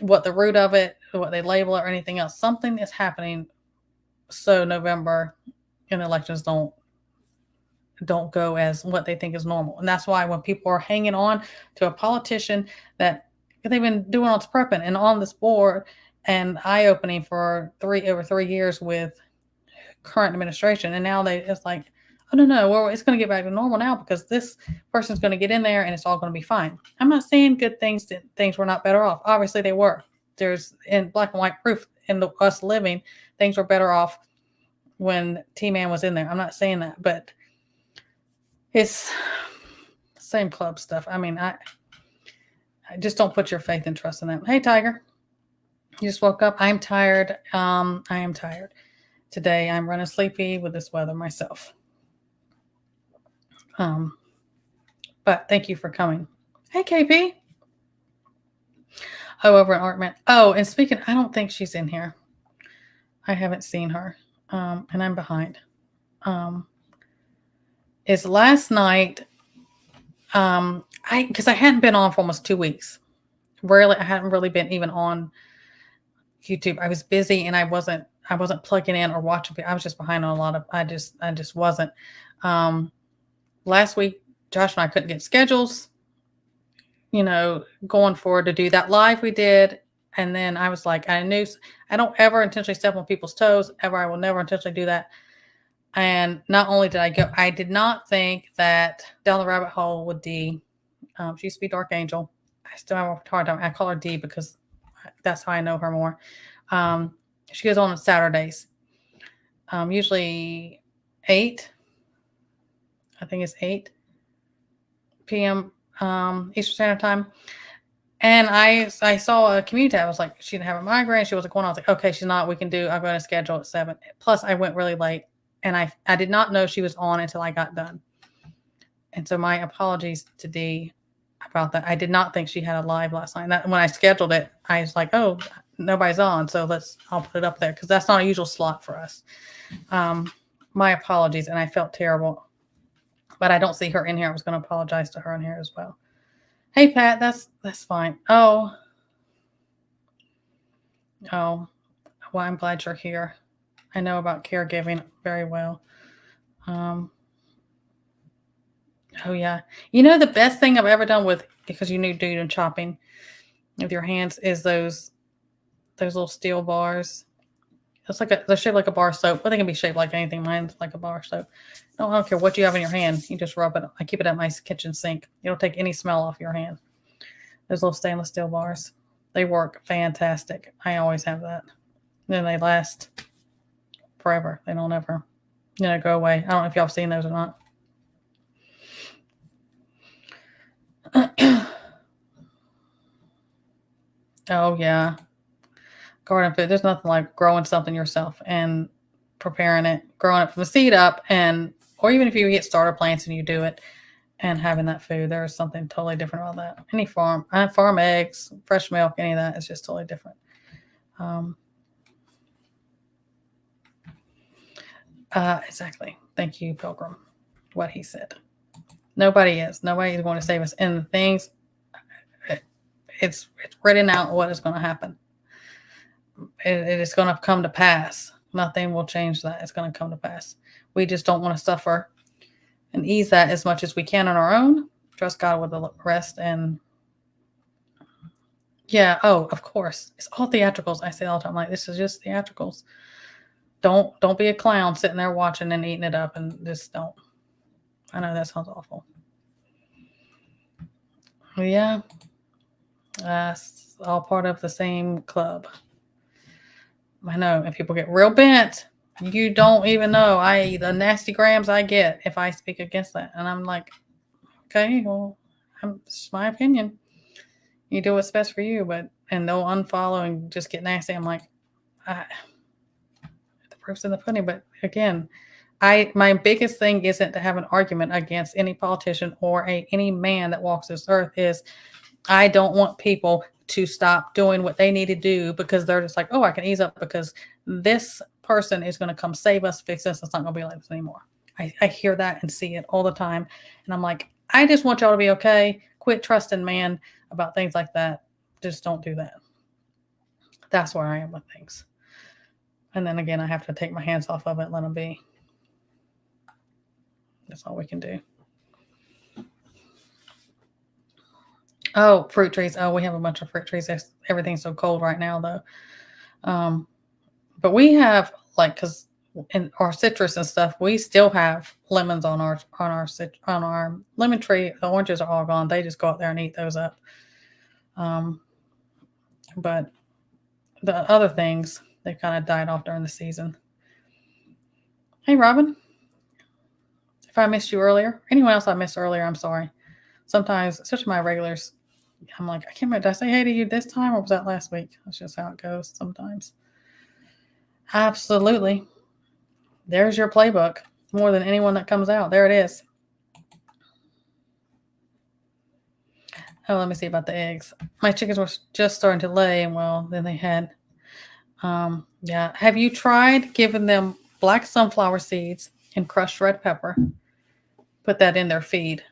what the root of it, what they label it, or anything else. Something is happening. So November and elections don't go as what they think is normal. And that's why when people are hanging on to a politician that they've been doing all this prepping and on this board and eye-opening for over 3 years with current administration, and now it's like, oh no, well, it's going to get back to normal now because this person's going to get in there and it's all going to be fine. I'm not saying good things were not better off. Obviously they were. There's in black and white proof in us living, things were better off when T-Man was in there. I'm not saying that, but it's the same club stuff. I mean, I just don't put your faith and trust in them. Hey, Tiger. You just woke up. I'm tired. I am tired. Today, I'm running sleepy with this weather myself. But thank you for coming. Hey, KP. Oh, over in Artman. Oh, and speaking, I don't think she's in here. I haven't seen her. And I'm behind. Is last night, because I hadn't been on for almost 2 weeks. I hadn't really been even on YouTube. I was busy and I wasn't plugging in or watching. I was just behind on a lot of. I just wasn't. Last week, Josh and I couldn't get schedules. Going forward to do that live we did, and then I was like, I knew I don't ever intentionally step on people's toes. I will never intentionally do that. And not only did I did not think that Down the Rabbit Hole with Dee. She used to be Dark Angel. I still have a hard time. I call her Dee because that's how I know her more. She goes on Saturdays, usually 8. I think it's 8 p.m. Eastern Standard Time. And I saw a community tab. I was like, she didn't have a migraine. She wasn't going on. I was like, okay, she's not. I'm going to schedule at 7. Plus, I went really late. And I did not know she was on until I got done. And so my apologies to Dee about that. I did not think she had a live last night. When I scheduled it, I was like, oh, nobody's on. So I'll put it up there because that's not a usual slot for us. My apologies. And I felt terrible. But I don't see her in here. I was going to apologize to her in here as well. Hey, Pat, that's fine. Oh, well, I'm glad you're here. I know about caregiving very well. Oh, yeah. The best thing I've ever done because you need to do chopping with your hands is those little steel bars. They're shaped like a bar soap, but they can be shaped like anything. Mine's like a bar soap. No, I don't care what you have in your hand. You just rub it. I keep it at my kitchen sink. You don't take any smell off your hand. Those little stainless steel bars. They work fantastic. I always have that. Then they last forever. They don't ever, go away. I don't know if y'all have seen those or not. Oh, yeah. Garden food. There's nothing like growing something yourself and preparing it, growing it from the seed up, or even if you get starter plants and you do it and having that food, there's something totally different about that. Any farm eggs, fresh milk, any of that is just totally different. Exactly. Thank you, Pilgrim. What he said. Nobody is going to save us. And the things, it's written out what is going to happen. It is going to come to pass. Nothing will change that. It's going to come to pass. We just don't want to suffer and ease that as much as we can on our own. Trust God with the rest. And yeah, of course. It's all theatricals. I say all the time, like, this is just theatricals. Don't be a clown sitting there watching and eating it up, and just don't. I know that sounds awful. Yeah. That's all part of the same club. I know, and people get real bent. You don't even know the nasty grams I get if I speak against that. And I'm like, okay, well, it's my opinion. You do what's best for you, and they'll unfollow and just get nasty. I'm like, the proof's in the pudding. But again, my biggest thing isn't to have an argument against any politician or any man that walks this earth. Is I don't want people to stop doing what they need to do because they're just like, oh, I can ease up because this person is going to come save us, fix us. It's not going to be like this anymore. I hear that and see it all the time. And I'm like, I just want y'all to be okay. Quit trusting man about things like that. Just don't do that. That's where I am with things. And then again, I have to take my hands off of it and let them be. That's all we can do. Oh, fruit trees. Oh, we have a bunch of fruit trees. Everything's so cold right now, though. But we have because in our citrus and stuff, we still have lemons on our lemon tree. The oranges are all gone. They just go out there and eat those up. But the other things, they kind of died off during the season. Hey, Robin. If I missed you earlier, anyone else I missed earlier, I'm sorry. Sometimes, especially my regulars, I'm like, I can't remember. Did I say hey to you this time or was that last week? That's just how it goes sometimes. Absolutely. There's your playbook. More than anyone that comes out. There it is. Oh, let me see about the eggs. My chickens were just starting to lay, and well, then they had, yeah. Have you tried giving them black sunflower seeds and crushed red pepper? Put that in their feed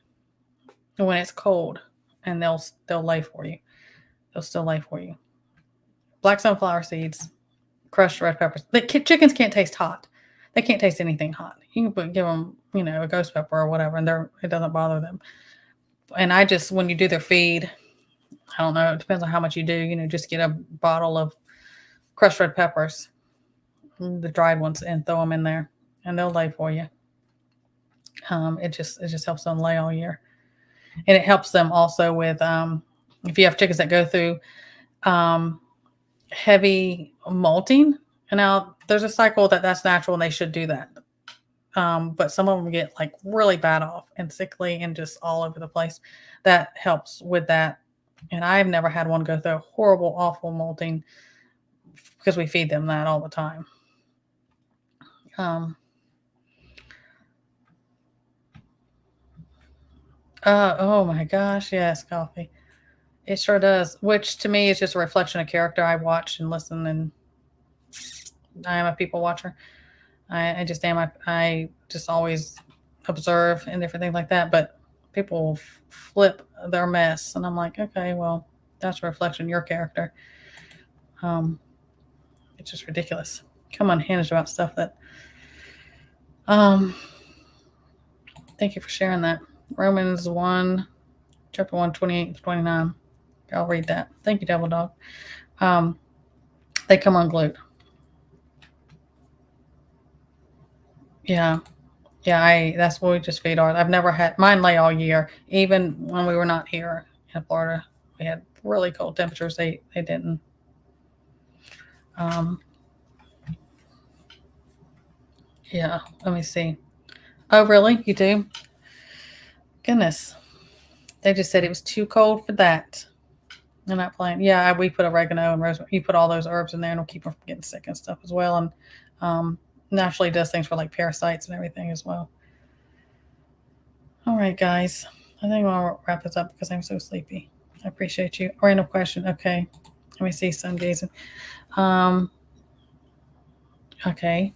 when it's cold, and they'll lay for you. They'll still lay for you. Black sunflower seeds, crushed red peppers. The chickens can't taste hot. They can't taste anything hot. You can give them, a ghost pepper or whatever, and it doesn't bother them. And I just, when you do their feed, I don't know, it depends on how much you do, just get a bottle of crushed red peppers, the dried ones, and throw them in there, and they'll lay for you. It just helps them lay all year. And it helps them also with, if you have chickens that go through heavy molting, and now there's a cycle that's natural and they should do that. But some of them get like really bad off and sickly and just all over the place. That helps with that. And I've never had one go through a horrible, awful molting because we feed them that all the time. Oh my gosh. Yes. Coffee. It sure does. Which to me is just a reflection of character. I watch and listen, and I am a people watcher. I just am. I just always observe and different things like that. But people flip their mess, and I'm like, okay, well, that's a reflection of your character. It's just ridiculous. Come unhinged about stuff that. Thank you for sharing that. Romans 1, chapter 1, 28 to 29. I'll read that. Thank you, Devil Dog. They come unglued. Yeah. Yeah, that's what we just feed ours. I've never had mine lay all year. Even when we were not here in Florida, we had really cold temperatures. They didn't. Yeah, let me see. Oh, really? You do? Goodness. They just said it was too cold for that. They're not playing. Yeah, we put oregano and rosemary. You put all those herbs in there, and it'll keep them from getting sick and stuff as well. And naturally does things for like parasites and everything as well. All right, guys. I think I'll wrap this up because I'm so sleepy. I appreciate you. Random question. Okay. Let me see. Sun gazing. Okay.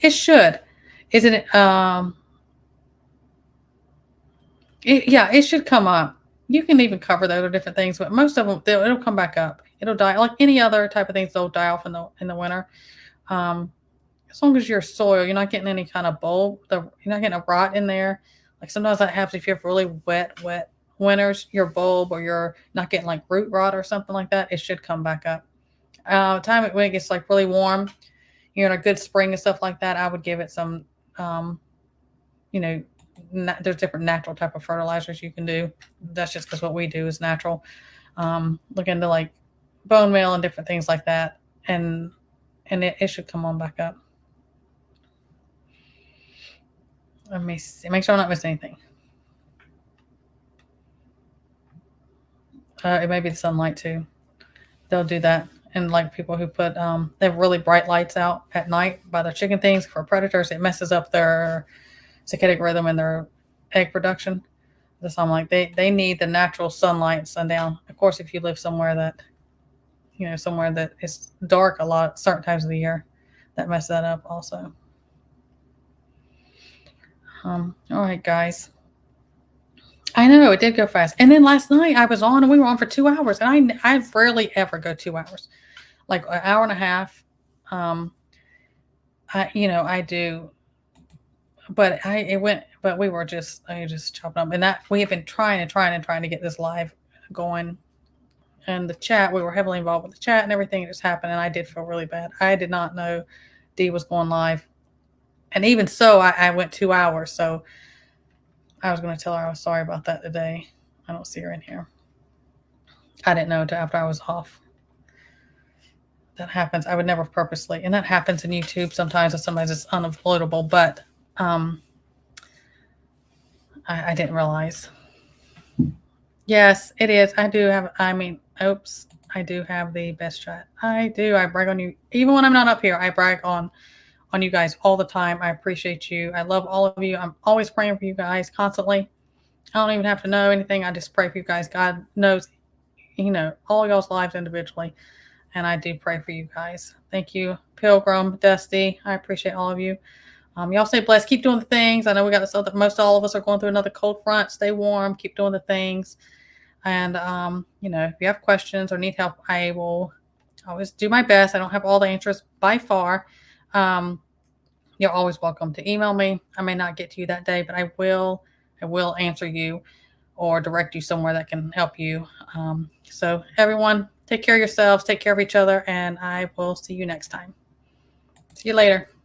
It should. Isn't it? It should come up. You can even cover those or different things, but most of them, it'll come back up. It'll die like any other type of things. They'll die off in the winter. As long as your soil, you're not getting any kind of bulb. You're not getting a rot in there. Like sometimes that happens if you have really wet winters. Your bulb or you're not getting like root rot or something like that. It should come back up. Time when it gets like really warm, you're in a good spring and stuff like that. I would give it some, there's different natural type of fertilizers you can do. That's just because what we do is natural. Look into like bone meal and different things like that, and it should come on back up. Let me see. Make sure I'm not missing anything. It may be the sunlight too. They'll do that. And like people who put, they have really bright lights out at night by their chicken things for predators. It messes up their circadian rhythm and their egg production. So I'm like, they need the natural sunlight, sundown. Of course, if you live somewhere that, somewhere that is dark a lot, certain times of the year, that messes that up also. All right, guys. I know it did go fast. And then last night I was on and we were on for 2 hours. And I rarely ever go 2 hours, like an hour and a half. I do, but we were I just chopped up, and that we have been trying to get this live going. And the chat, we were heavily involved with the chat and everything. It just happened, and I did feel really bad. I did not know Dee was going live, and even so, I went 2 hours. So I was going to tell her I was sorry about that today. I don't see her in here. I didn't know until after I was off. That happens. I would never purposely, and that happens in YouTube sometimes, and sometimes it's unavoidable. But I didn't realize. Yes, it is. I do have. Oops. I do have the best chat. I do. I brag on you, even when I'm not up here. I brag on you guys all the time. I appreciate you. I love all of you. I'm always praying for you guys constantly. I don't even have to know anything. I just pray for you guys. God knows, all y'all's lives individually. And I do pray for you guys. Thank you, Pilgrim, Dusty. I appreciate all of you. Y'all stay blessed. Keep doing the things. I know we got this other, most all of us are going through another cold front. Stay warm. Keep doing the things. And, if you have questions or need help, I will always do my best. I don't have all the answers by far. You're always welcome to email me. I may not get to you that day, but I will answer you or direct you somewhere that can help you. So everyone, take care of yourselves, take care of each other, and I will see you next time. See you later.